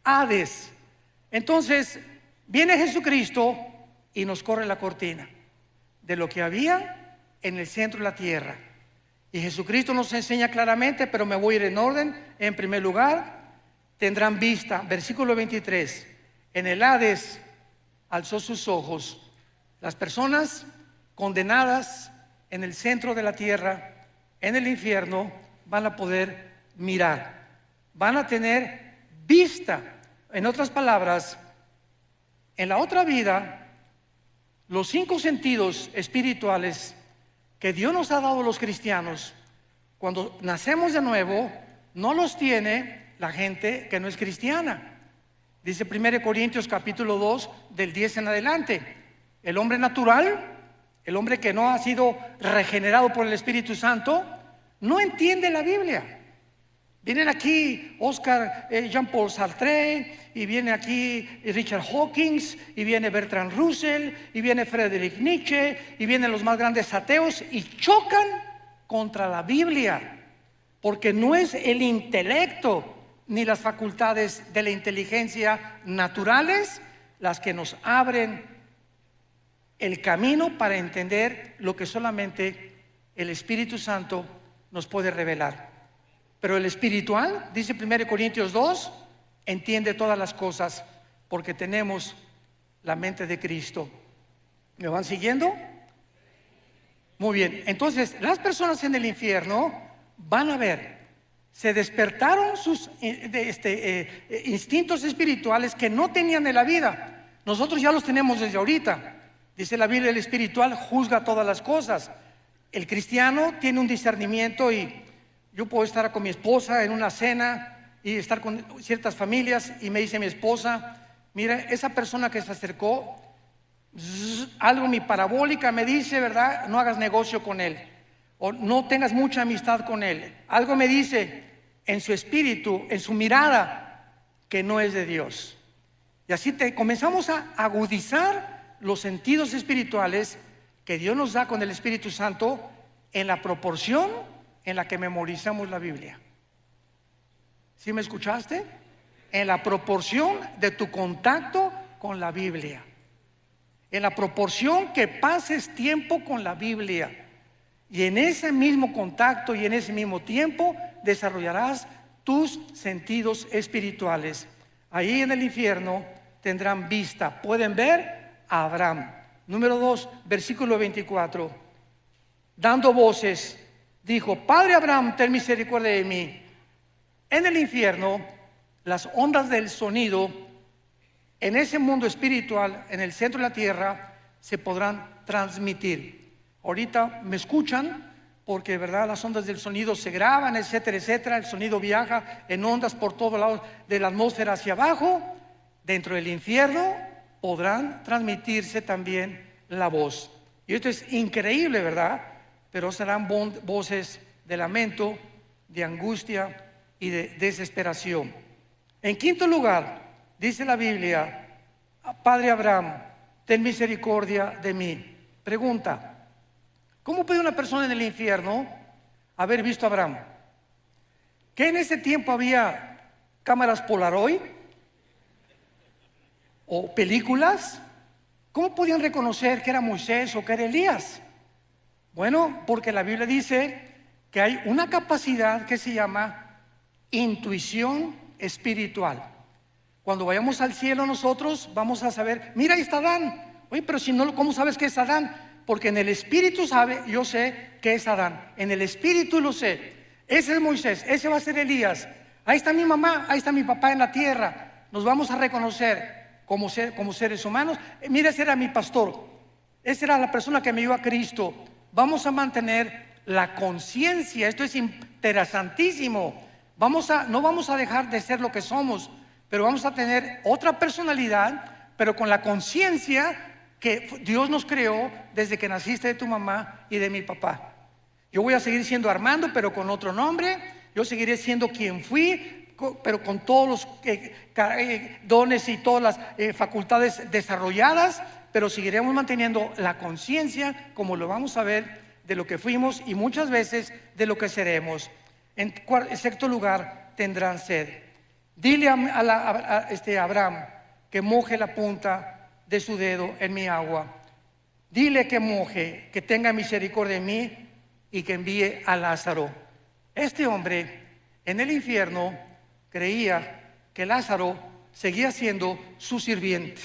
Hades. Entonces viene Jesucristo y nos corre la cortina de lo que había en el centro de la tierra. Y Jesucristo nos enseña claramente, pero me voy a ir en orden. En primer lugar, tendrán vista, versículo 23, en el Hades alzó sus ojos. Las personas condenadas en el centro de la tierra, en el infierno, van a poder mirar, van a tener vista. En otras palabras, en la otra vida, los 5 sentidos espirituales que Dios nos ha dado a los cristianos, cuando nacemos de nuevo, no los tiene la gente que no es cristiana. Dice 1 Corintios capítulo 2 del 10 en adelante, el hombre natural, el hombre que no ha sido regenerado por el Espíritu Santo, no entiende la Biblia. Vienen aquí Oscar Jean-Paul Sartre, y viene aquí Richard Hawkins, y viene Bertrand Russell, y viene Friedrich Nietzsche, y vienen los más grandes ateos y chocan contra la Biblia, porque no es el intelecto ni las facultades de la inteligencia naturales las que nos abren el camino para entender lo que solamente el Espíritu Santo nos puede revelar. Pero el espiritual, dice 1 Corintios 2, entiende todas las cosas porque tenemos la mente de Cristo. ¿Me van siguiendo? Muy bien. Entonces, las personas en el infierno van a ver, se despertaron sus instintos espirituales que no tenían en la vida. Nosotros ya los tenemos desde ahorita. Dice la Biblia, el espiritual juzga todas las cosas. El cristiano tiene un discernimiento, y yo puedo estar con mi esposa en una cena y estar con ciertas familias y me dice mi esposa, mira, esa persona que se acercó, algo mi parabólica me dice, ¿verdad? No hagas negocio con él o no tengas mucha amistad con él. Algo me dice en su espíritu, en su mirada, que no es de Dios. Y así comenzamos a agudizar los sentidos espirituales que Dios nos da con el Espíritu Santo en la proporción en la que memorizamos la Biblia. ¿Sí me escuchaste? En la proporción de tu contacto con la Biblia, en la proporción que pases tiempo con la Biblia, y en ese mismo contacto y en ese mismo tiempo desarrollarás tus sentidos espirituales. Ahí en el infierno tendrán vista, pueden ver a Abraham. Número 2, versículo 24. Dando voces, dijo: Padre Abraham, ten misericordia de mí. En el infierno, las ondas del sonido, en ese mundo espiritual, en el centro de la tierra, se podrán transmitir. Ahorita me escuchan porque, ¿verdad?, las ondas del sonido se graban, etcétera, etcétera. El sonido viaja en ondas por todos lados de la atmósfera hacia abajo. Dentro del infierno podrán transmitirse también la voz. Y esto es increíble, ¿verdad? Pero serán voces de lamento, de angustia y de desesperación. En quinto lugar, dice la Biblia: Padre Abraham, ten misericordia de mí. Pregunta: ¿cómo puede una persona en el infierno haber visto a Abraham? ¿Que en ese tiempo había cámaras Polaroid o películas? ¿Cómo podían reconocer que era Moisés o que era Elías? Bueno, porque la Biblia dice que hay una capacidad que se llama intuición espiritual. Cuando vayamos al cielo nosotros vamos a saber, mira, ahí está Adán. Oye, pero si no, ¿cómo sabes que es Adán? Porque en el espíritu yo sé que es Adán. En el espíritu lo sé. Ese es Moisés, ese va a ser Elías. Ahí está mi mamá, ahí está mi papá en la tierra. Nos vamos a reconocer como seres humanos. Mira, ese era mi pastor. Esa era la persona que me dio a Cristo. Vamos a mantener la conciencia. Esto es interesantísimo. No vamos a dejar de ser lo que somos, pero vamos a tener otra personalidad, pero con la conciencia que Dios nos creó desde que naciste de tu mamá y de mi papá. Yo voy a seguir siendo Armando, pero con otro nombre. Yo seguiré siendo quien fui, pero con todos los dones y todas las facultades desarrolladas, pero seguiremos manteniendo la conciencia, como lo vamos a ver, de lo que fuimos y muchas veces de lo que seremos. En sexto lugar, tendrán sed. Dile a Abraham que moje la punta de su dedo en mi agua. Dile que moje, que tenga misericordia de mí y que envíe a Lázaro. Este hombre en el infierno creía que Lázaro seguía siendo su sirviente.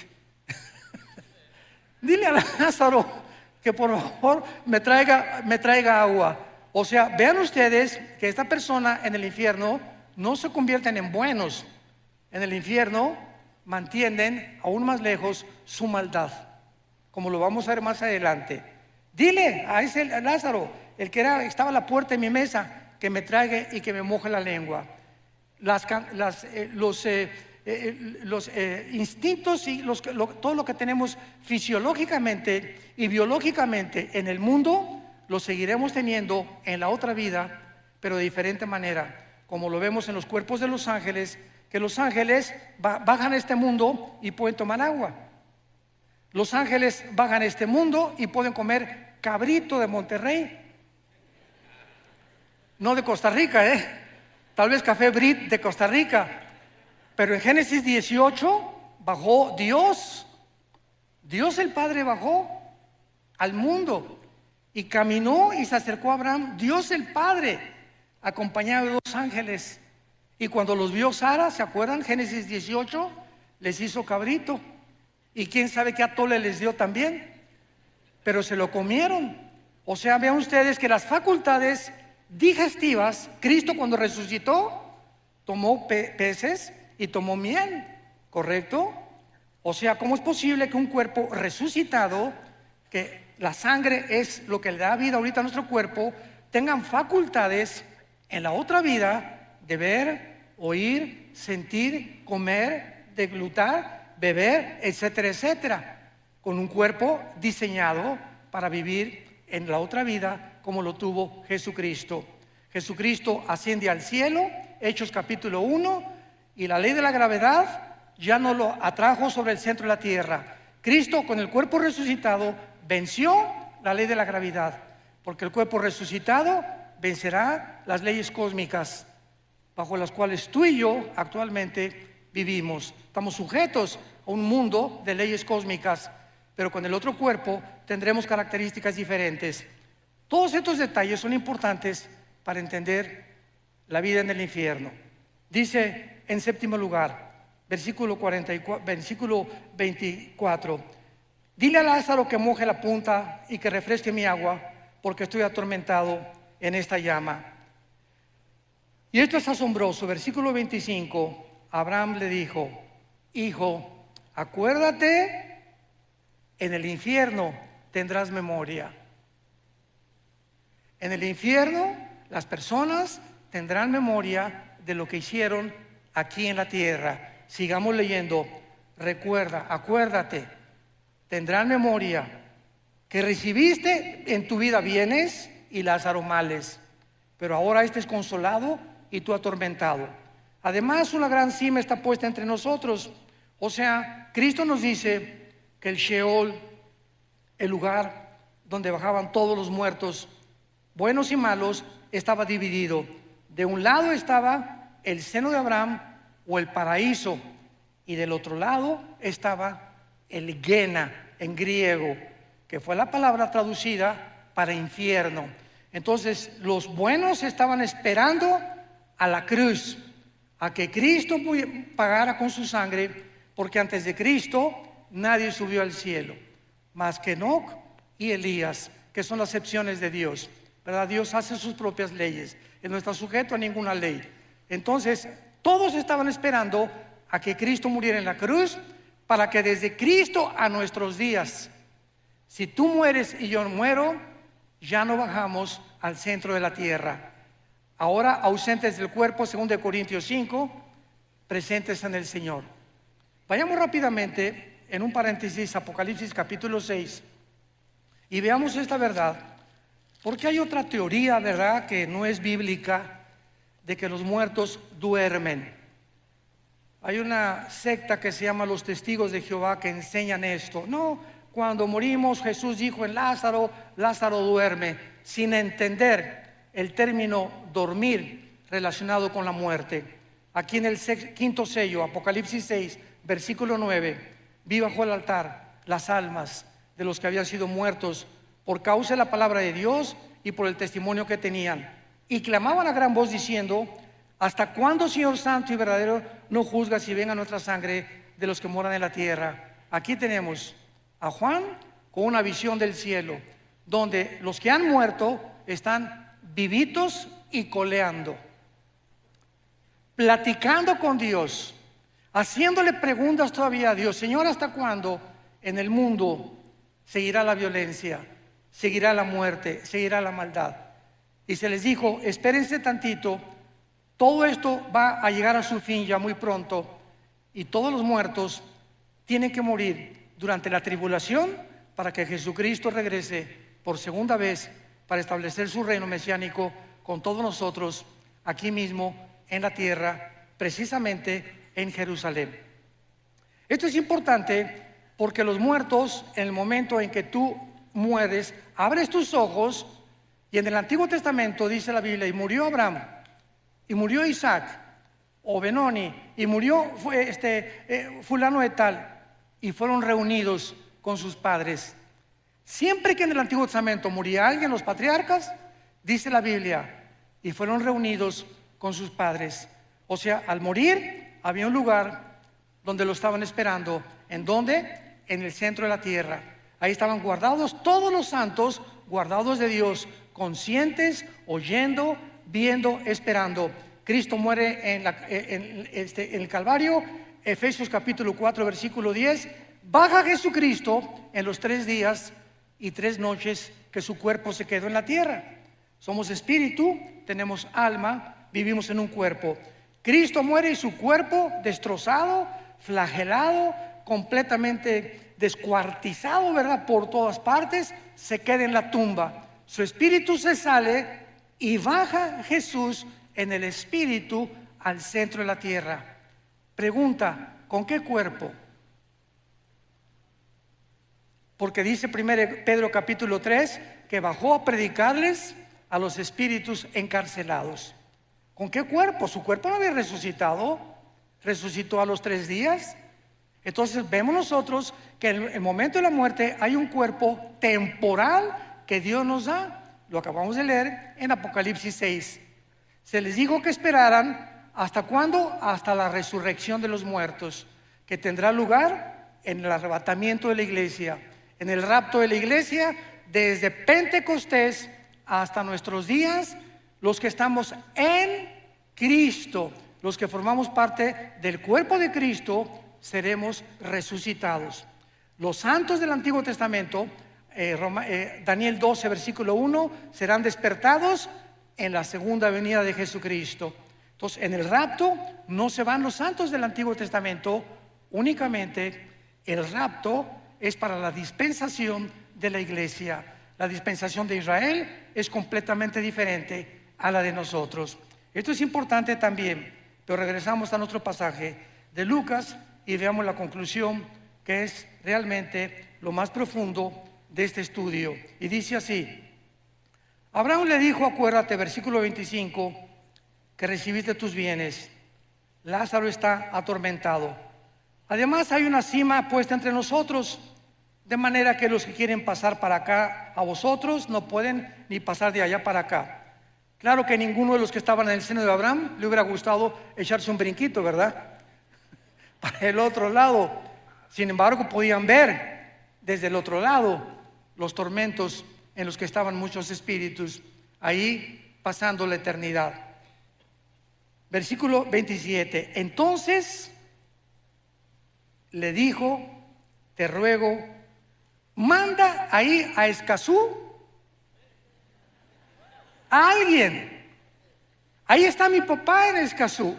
Dile a Lázaro que por favor me traiga agua. O sea, vean ustedes que esta persona en el infierno no se convierten en buenos. En el infierno mantienen aún más lejos su maldad, como lo vamos a ver más adelante. Dile a ese Lázaro, el que estaba a la puerta de mi mesa, que me traiga y que me moje la lengua. Los instintos y todo lo que tenemos fisiológicamente y biológicamente en el mundo, lo seguiremos teniendo en la otra vida, pero de diferente manera, como lo vemos en los cuerpos de los ángeles, que los ángeles bajan a este mundo y pueden tomar agua. Los ángeles bajan a este mundo y pueden comer cabrito de Monterrey, no de Costa Rica, tal vez café Brit de Costa Rica. Pero en Génesis 18 bajó Dios el Padre bajó al mundo y caminó y se acercó a Abraham, Dios el Padre, acompañado de dos ángeles. Y cuando los vio Sara, ¿se acuerdan? Génesis 18, les hizo cabrito. Y quién sabe qué atole les dio también. Pero se lo comieron. O sea, vean ustedes que las facultades digestivas, Cristo cuando resucitó, tomó peces y tomó miel, ¿correcto? O sea, ¿cómo es posible que un cuerpo resucitado, que la sangre es lo que le da vida ahorita a nuestro cuerpo, tengan facultades en la otra vida de ver, oír, sentir, comer, deglutar, beber, etcétera, etcétera, con un cuerpo diseñado para vivir en la otra vida como lo tuvo Jesucristo? Jesucristo asciende al cielo, Hechos capítulo 1, y la ley de la gravedad ya no lo atrajo sobre el centro de la tierra. Cristo con el cuerpo resucitado venció la ley de la gravedad, porque el cuerpo resucitado vencerá las leyes cósmicas bajo las cuales tú y yo actualmente vivimos. Estamos sujetos a un mundo de leyes cósmicas, pero con el otro cuerpo tendremos características diferentes. Todos estos detalles son importantes para entender la vida en el infierno. Dice en séptimo lugar, versículo 24, dile a Lázaro que moje la punta y que refresque mi agua, porque estoy atormentado en esta llama. Y esto es asombroso. Versículo 25, Abraham le dijo, hijo, acuérdate, en el infierno tendrás memoria. En el infierno las personas tendrán memoria de lo que hicieron aquí en la tierra. Sigamos leyendo. Recuerda, acuérdate, tendrán memoria que recibiste en tu vida bienes y Lázaro males, pero ahora este es consolado y tú atormentado. Además, una gran cima está puesta entre nosotros. O sea, Cristo nos dice que el Sheol, el lugar donde bajaban todos los muertos, buenos y malos, estaba dividido. De un lado estaba el seno de Abraham o el paraíso, y del otro lado estaba el Gena en griego, que fue la palabra traducida para infierno. Entonces los buenos estaban esperando a la cruz, a que Cristo pagara con su sangre, porque antes de Cristo nadie subió al cielo, más que Enoc y Elías, que son las excepciones de Dios, ¿verdad? Dios hace sus propias leyes, Él no está sujeto a ninguna ley. Entonces todos estaban esperando a que Cristo muriera en la cruz, para que desde Cristo a nuestros días, si tú mueres y yo muero, ya no bajamos al centro de la tierra. Ahora ausentes del cuerpo, según de Corintios 5, presentes en el Señor. Vayamos rápidamente en un paréntesis, Apocalipsis capítulo 6, y veamos esta verdad, porque hay otra teoría, ¿verdad?, que no es bíblica, de que los muertos duermen. Hay una secta que se llama los Testigos de Jehová que enseñan esto. No, cuando morimos Jesús dijo en Lázaro, Lázaro duerme, sin entender el término dormir relacionado con la muerte. Aquí en el quinto sello, Apocalipsis 6, versículo 9, vi bajo el altar las almas de los que habían sido muertos por causa de la palabra de Dios y por el testimonio que tenían, y clamaban a gran voz diciendo: ¿hasta cuándo, Señor santo y verdadero, no juzgas y venga nuestra sangre de los que moran en la tierra? Aquí tenemos a Juan con una visión del cielo, donde los que han muerto están vivitos y coleando, platicando con Dios, haciéndole preguntas todavía a Dios. Señor, ¿hasta cuándo en el mundo seguirá la violencia, seguirá la muerte, seguirá la maldad? Y se les dijo: espérense tantito, todo esto va a llegar a su fin ya muy pronto, y todos los muertos tienen que morir durante la tribulación para que Jesucristo regrese por segunda vez para establecer su reino mesiánico con todos nosotros aquí mismo en la tierra, precisamente en Jerusalén. Esto es importante porque los muertos, en el momento en que tú mueres, abres tus ojos, y en el Antiguo Testamento dice la Biblia: y murió Abraham, y murió Isaac, o Benoni, y murió fulano de tal, y fueron reunidos con sus padres. Siempre que en el Antiguo Testamento moría alguien, los patriarcas, dice la Biblia, y fueron reunidos con sus padres. O sea, al morir había un lugar donde lo estaban esperando. ¿En dónde? En el centro de la tierra. Ahí estaban guardados todos los santos, guardados de Dios, conscientes, oyendo, viendo, esperando. Cristo muere en el Calvario. Efesios capítulo 4 versículo 10. Baja Jesucristo en los 3 días y 3 noches que su cuerpo se quedó en la tierra. Somos espíritu, tenemos alma, vivimos en un cuerpo. Cristo muere y su cuerpo, destrozado, flagelado, completamente descuartizado, ¿verdad?, por todas partes, se queda en la tumba. Su espíritu se sale y baja Jesús en el espíritu al centro de la tierra. Pregunta: ¿con qué cuerpo? Porque dice 1 Pedro capítulo 3 que bajó a predicarles a los espíritus encarcelados. ¿Con qué cuerpo? Su cuerpo no había resucitado, resucitó a los 3 días. Entonces vemos nosotros que en el momento de la muerte hay un cuerpo temporal que Dios nos da. Lo acabamos de leer en Apocalipsis 6. Se les dijo que esperaran, ¿hasta cuándo? Hasta la resurrección de los muertos, que tendrá lugar en el arrebatamiento de la iglesia, en el rapto de la iglesia, desde Pentecostés hasta nuestros días. Los que estamos en Cristo, los que formamos parte del cuerpo de Cristo, seremos resucitados. Los santos del Antiguo Testamento, Daniel 12 versículo 1, serán despertados en la segunda venida de Jesucristo. Entonces, en el rapto no se van los santos del Antiguo Testamento, únicamente el rapto es para la dispensación de la iglesia. La dispensación de Israel es completamente diferente a la de nosotros. Esto es importante también, pero regresamos a nuestro pasaje de Lucas y veamos la conclusión, que es realmente lo más profundo de este estudio. Y dice así: Abraham le dijo, acuérdate, versículo 25, que recibiste tus bienes. Lázaro está atormentado. Además hay una sima puesta entre nosotros. De manera que los que quieren pasar para acá a vosotros no pueden ni pasar de allá para acá. Claro que ninguno de los que estaban en el seno de Abraham le hubiera gustado echarse un brinquito, ¿verdad? Para el otro lado. Sin embargo, podían ver desde el otro lado los tormentos en los que estaban muchos espíritus ahí pasando la eternidad. Versículo 27. Entonces le dijo: te ruego, manda ahí a Escazú a alguien. Ahí está mi papá en Escazú.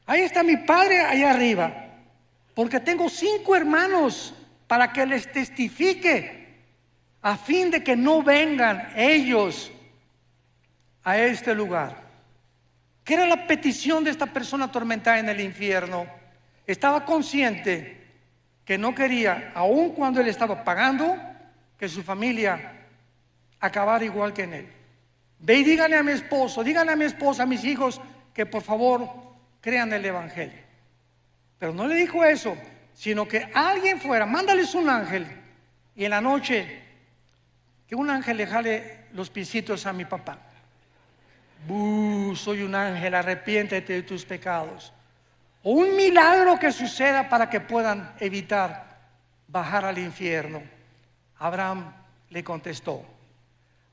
Ahí está mi padre allá arriba. Porque tengo 5 hermanos para que les testifique, a fin de que no vengan ellos a este lugar. ¿Qué era la petición de esta persona atormentada en el infierno? Estaba consciente que no quería, aun cuando él estaba pagando, que su familia acabara igual que en él. Ve y dígale a mi esposo, dígale a mi esposa, a mis hijos, que por favor crean el evangelio. Pero no le dijo eso, sino que alguien fuera, mándales un ángel, y en la noche que un ángel le jale los pisitos a mi papá. Soy un ángel, arrepiéntete de tus pecados. O un milagro que suceda para que puedan evitar bajar al infierno. Abraham le contestó: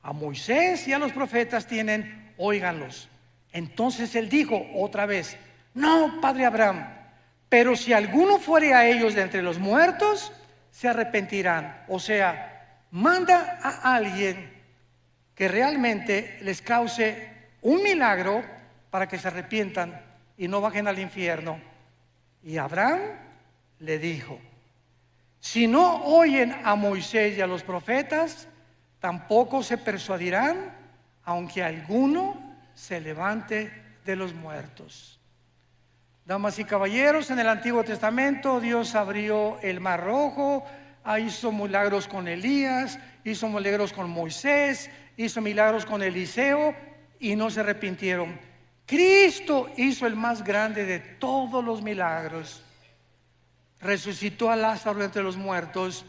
a Moisés y a los profetas tienen, óiganlos. Entonces él dijo otra vez: no, padre Abraham, pero si alguno fuere a ellos de entre los muertos, se arrepentirán. O sea, manda a alguien que realmente les cause un milagro para que se arrepientan y no bajen al infierno. Y Abraham le dijo: si no oyen a Moisés y a los profetas, tampoco se persuadirán, aunque alguno se levante de los muertos. Damas y caballeros, en el Antiguo Testamento Dios abrió el Mar Rojo, hizo milagros con Elías, hizo milagros con Moisés, hizo milagros con Eliseo y no se arrepintieron. Cristo hizo el más grande de todos los milagros. Resucitó a Lázaro entre los muertos,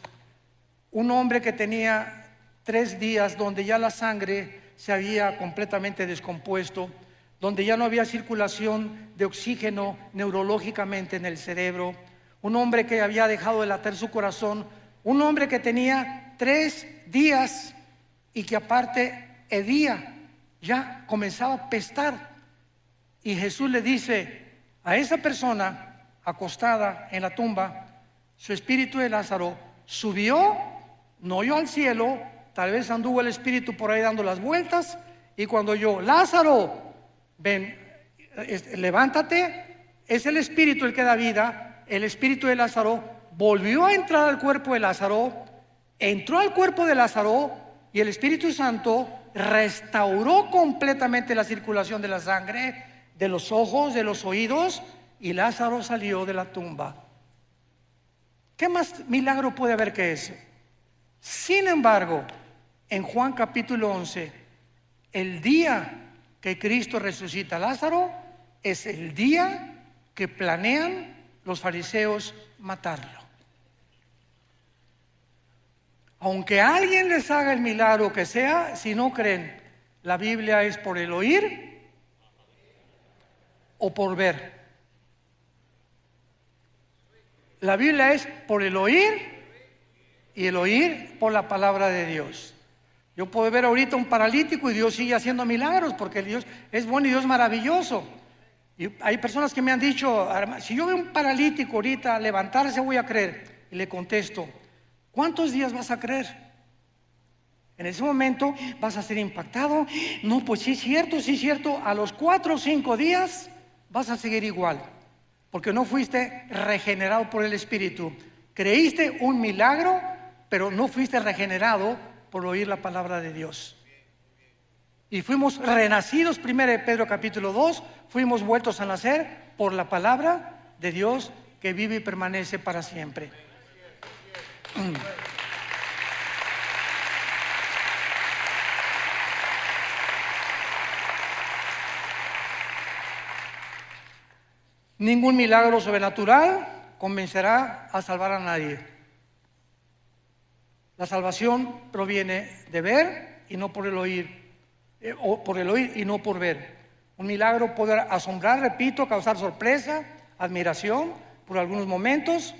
un hombre que tenía 3 días donde ya la sangre se había completamente descompuesto, donde ya no había circulación de oxígeno neurológicamente en el cerebro, un hombre que había dejado de latir su corazón, un hombre que tenía 3 días y que aparte hedía, ya comenzaba a pestar. Y Jesús le dice a esa persona acostada en la tumba: su espíritu de Lázaro subió, no oyó al cielo, tal vez anduvo el espíritu por ahí dando las vueltas, y cuando oyó: Lázaro, ven, levántate, es el espíritu el que da vida. El espíritu de Lázaro volvió a entrar al cuerpo de Lázaro, entró al cuerpo de Lázaro, y el Espíritu Santo restauró completamente la circulación de la sangre, de los ojos, de los oídos, y Lázaro salió de la tumba. ¿Qué más milagro puede haber que eso? Sin embargo, en Juan capítulo 11, el día que Cristo resucita a Lázaro es el día que planean los fariseos matarlo. Aunque alguien les haga el milagro que sea, si no creen, la Biblia es por el oír o por ver. La Biblia es por el oír, y el oír por la palabra de Dios. Yo puedo ver ahorita un paralítico y Dios sigue haciendo milagros, porque Dios es bueno y Dios es maravilloso. Y hay personas que me han dicho: si yo veo un paralítico ahorita levantarse, voy a creer. Y le contesto: ¿cuántos días vas a creer? En ese momento vas a ser impactado. No, pues sí es cierto. A los 4 o 5 días vas a seguir igual, porque no fuiste regenerado por el Espíritu. Creíste un milagro, pero no fuiste regenerado por oír la palabra de Dios. Y fuimos renacidos, 1 Pedro capítulo 2, fuimos vueltos a nacer por la palabra de Dios que vive y permanece para siempre. Ningún milagro sobrenatural convencerá a salvar a nadie. La salvación proviene de ver y no por el oír, o por el oír y no por ver. Un milagro puede asombrar, repito, causar sorpresa, admiración por algunos momentos,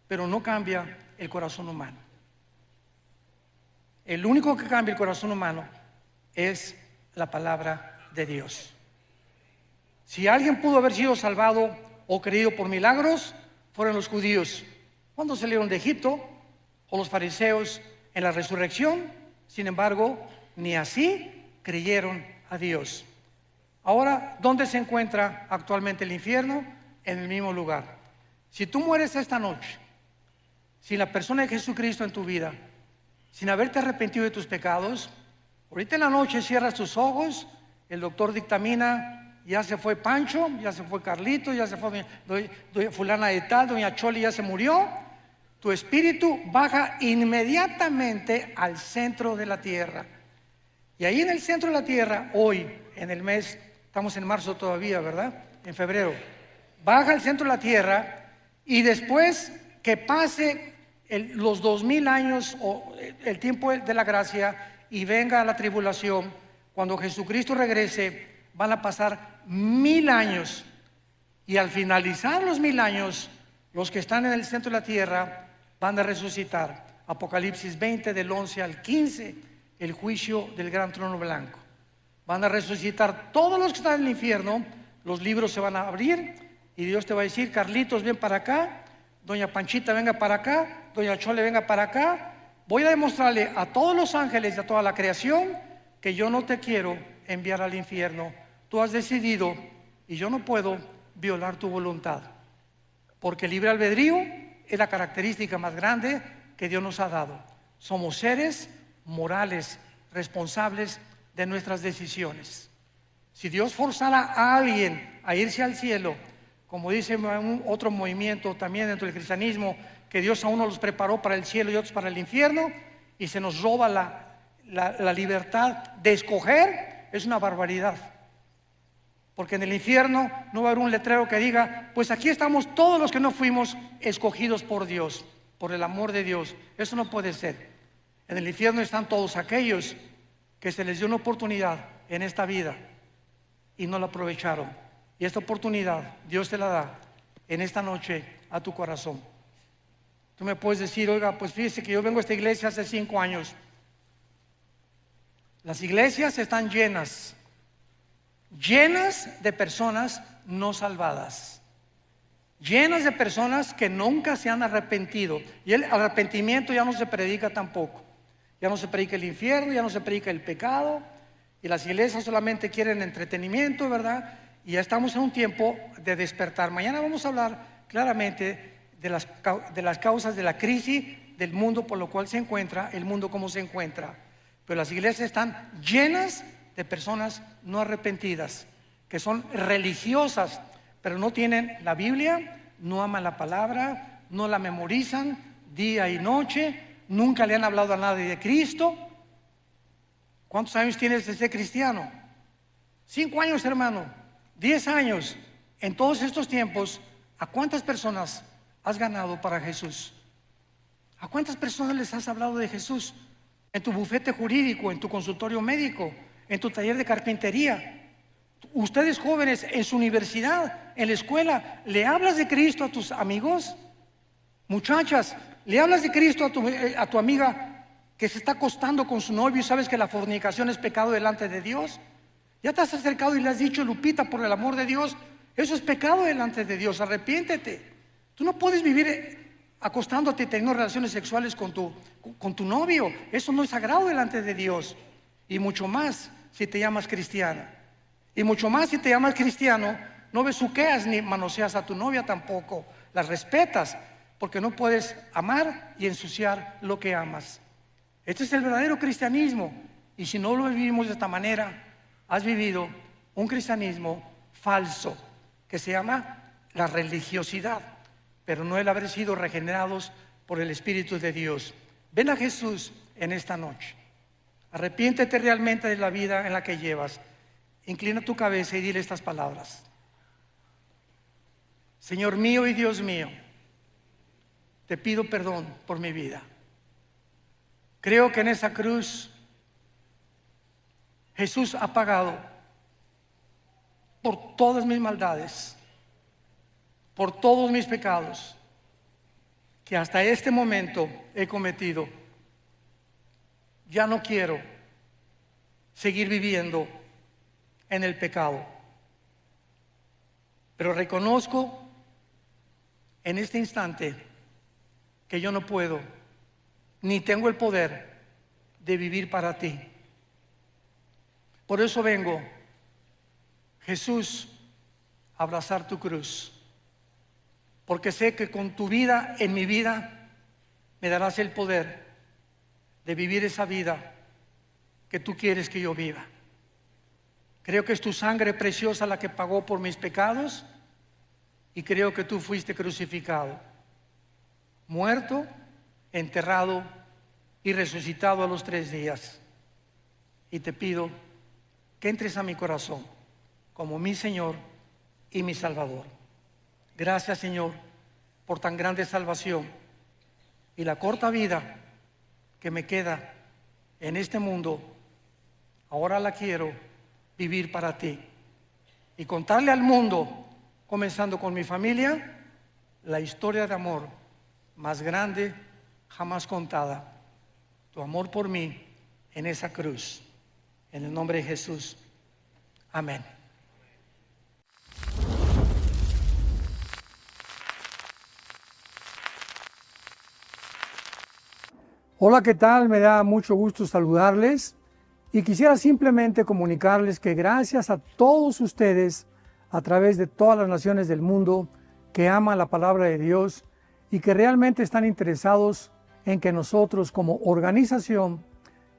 pero no cambia el corazón humano. El único que cambia el corazón humano es la palabra de Dios. Si alguien pudo haber sido salvado o creído por milagros, fueron los judíos cuando salieron de Egipto, o los fariseos en la resurrección. Sin embargo, ni así creyeron a Dios. Ahora, ¿dónde se encuentra actualmente el infierno? En el mismo lugar. Si tú mueres esta noche sin la persona de Jesucristo en tu vida, sin haberte arrepentido de tus pecados, ahorita en la noche cierras tus ojos, el doctor dictamina: ya se fue Pancho, ya se fue Carlito, ya se fue doña fulana de tal, doña Choli ya se murió. Tu espíritu baja inmediatamente al centro de la tierra. Y ahí en el centro de la tierra, hoy, en el mes, estamos en marzo todavía, ¿verdad? En febrero. Baja al centro de la tierra, y después que pase los 2000 años o el tiempo de la gracia y venga la tribulación, cuando Jesucristo regrese, van a pasar 1000 años. Y al finalizar los 1000 años, los que están en el centro de la tierra van a resucitar. Apocalipsis 20 del 11 al 15, el juicio del gran trono blanco. Van a resucitar todos los que están en el infierno, los libros se van a abrir y Dios te va a decir: Carlitos, ven para acá, doña Panchita, venga para acá, doña Chole, venga para acá. Voy a demostrarle a todos los ángeles y a toda la creación que yo no te quiero enviar al infierno. Tú has decidido y yo no puedo violar tu voluntad, porque el libre albedrío es la característica más grande que Dios nos ha dado. Somos seres morales, responsables de nuestras decisiones. Si Dios forzara a alguien a irse al cielo, como dice otro movimiento también dentro del cristianismo, que Dios a uno los preparó para el cielo y otros para el infierno, y se nos roba la libertad de escoger, es una barbaridad. Porque en el infierno no va a haber un letrero que diga: pues aquí estamos todos los que no fuimos escogidos por Dios, por el amor de Dios. Eso no puede ser. En el infierno están todos aquellos que se les dio una oportunidad en esta vida y no la aprovecharon. Y esta oportunidad Dios te la da en esta noche a tu corazón. Tú me puedes decir: oiga, pues fíjese que yo vengo a esta iglesia hace 5 años. Las iglesias están llenas de personas no salvadas, llenas de personas que nunca se han arrepentido. Y el arrepentimiento ya no se predica tampoco. Ya no se predica el infierno, ya no se predica el pecado, y las iglesias solamente quieren entretenimiento, ¿verdad? Y ya estamos en un tiempo de despertar. Mañana vamos a hablar claramente de las causas de la crisis del mundo por lo cual se encuentra el mundo como se encuentra. Pero las iglesias están llenas de personas no arrepentidas, que son religiosas, pero no tienen la Biblia, no aman la palabra, no la memorizan día y noche, nunca le han hablado a nadie de Cristo. ¿Cuántos años tienes de ser cristiano? 5 años, hermano, 10 años. En todos estos tiempos, ¿a cuántas personas has ganado para Jesús? ¿A cuántas personas les has hablado de Jesús? En tu bufete jurídico, en tu consultorio médico, en tu taller de carpintería. Ustedes jóvenes en su universidad, en la escuela, ¿le hablas de Cristo a tus amigos? Muchachas, ¿le hablas de Cristo a tu amiga que se está acostando con su novio y sabes que la fornicación es pecado delante de Dios? ¿Ya te has acercado y le has dicho: Lupita, por el amor de Dios, eso es pecado delante de Dios, arrepiéntete? Tú no puedes vivir acostándote y teniendo relaciones sexuales con tu novio. Eso no es sagrado delante de Dios. Y mucho más si te llamas cristiana. Y mucho más si te llamas cristiano, no besuqueas ni manoseas a tu novia tampoco. Las respetas, porque no puedes amar y ensuciar lo que amas. Este es el verdadero cristianismo. Y si no lo vivimos de esta manera, has vivido un cristianismo falso, que se llama la religiosidad, pero no el haber sido regenerados por el Espíritu de Dios. Ven a Jesús en esta noche. Arrepiéntete realmente de la vida en la que llevas. Inclina tu cabeza y dile estas palabras: Señor mío y Dios mío, te pido perdón por mi vida. Creo que en esa cruz Jesús ha pagado por todas mis maldades, por todos mis pecados que hasta este momento he cometido. Ya no quiero seguir viviendo en el pecado, pero reconozco en este instante que yo no puedo ni tengo el poder de vivir para ti. Por eso vengo, Jesús, a abrazar tu cruz, porque sé que con tu vida en mi vida me darás el poder de vivir esa vida que tú quieres que yo viva. Creo que es tu sangre preciosa la que pagó por mis pecados, y creo que tú fuiste crucificado, muerto, enterrado y resucitado a los 3 días. Y te pido que entres a mi corazón como mi Señor y mi Salvador. Gracias, Señor, por tan grande salvación y la corta vida que me queda en este mundo. Ahora la quiero vivir para ti y contarle al mundo, comenzando con mi familia, la historia de amor más grande jamás contada. Tu amor por mí en esa cruz. En el nombre de Jesús. Amén. Hola, ¿qué tal? Me da mucho gusto saludarles y quisiera simplemente comunicarles que gracias a todos ustedes a través de todas las naciones del mundo que aman la palabra de Dios y que realmente están interesados en que nosotros como organización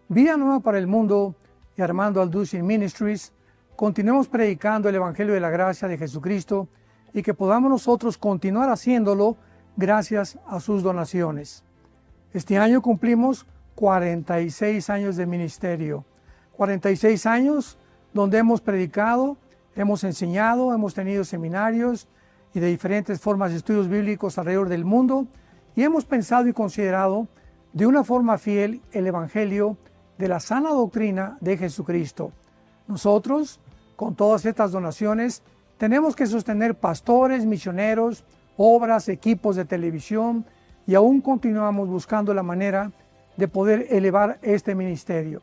Vida Nueva para el Mundo y Armando Alducin Ministries continuemos predicando el Evangelio de la Gracia de Jesucristo y que podamos nosotros continuar haciéndolo gracias a sus donaciones. Este año cumplimos 46 años de ministerio, 46 años donde hemos predicado, hemos enseñado, hemos tenido seminarios y de diferentes formas de estudios bíblicos alrededor del mundo y hemos pensado y considerado de una forma fiel el Evangelio de la sana doctrina de Jesucristo. Nosotros, con todas estas donaciones, tenemos que sostener pastores, misioneros, obras, equipos de televisión y aún continuamos buscando la manera de poder elevar este ministerio.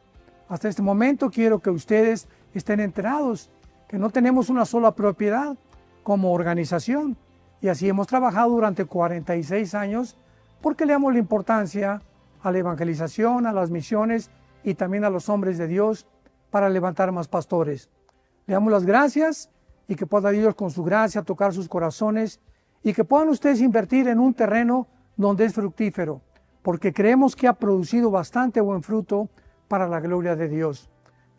Hasta este momento quiero que ustedes estén enterados que no tenemos una sola propiedad como organización y así hemos trabajado durante 46 años porque le damos la importancia a la evangelización, a las misiones y también a los hombres de Dios para levantar más pastores. Le damos las gracias y que pueda Dios con su gracia tocar sus corazones y que puedan ustedes invertir en un terreno donde es fructífero, porque creemos que ha producido bastante buen fruto para la gloria de Dios.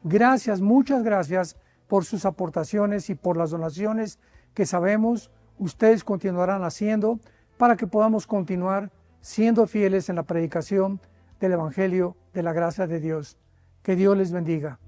Gracias, muchas gracias por sus aportaciones y por las donaciones que sabemos ustedes continuarán haciendo para que podamos continuar siendo fieles en la predicación del Evangelio de la gracia de Dios. Que Dios les bendiga.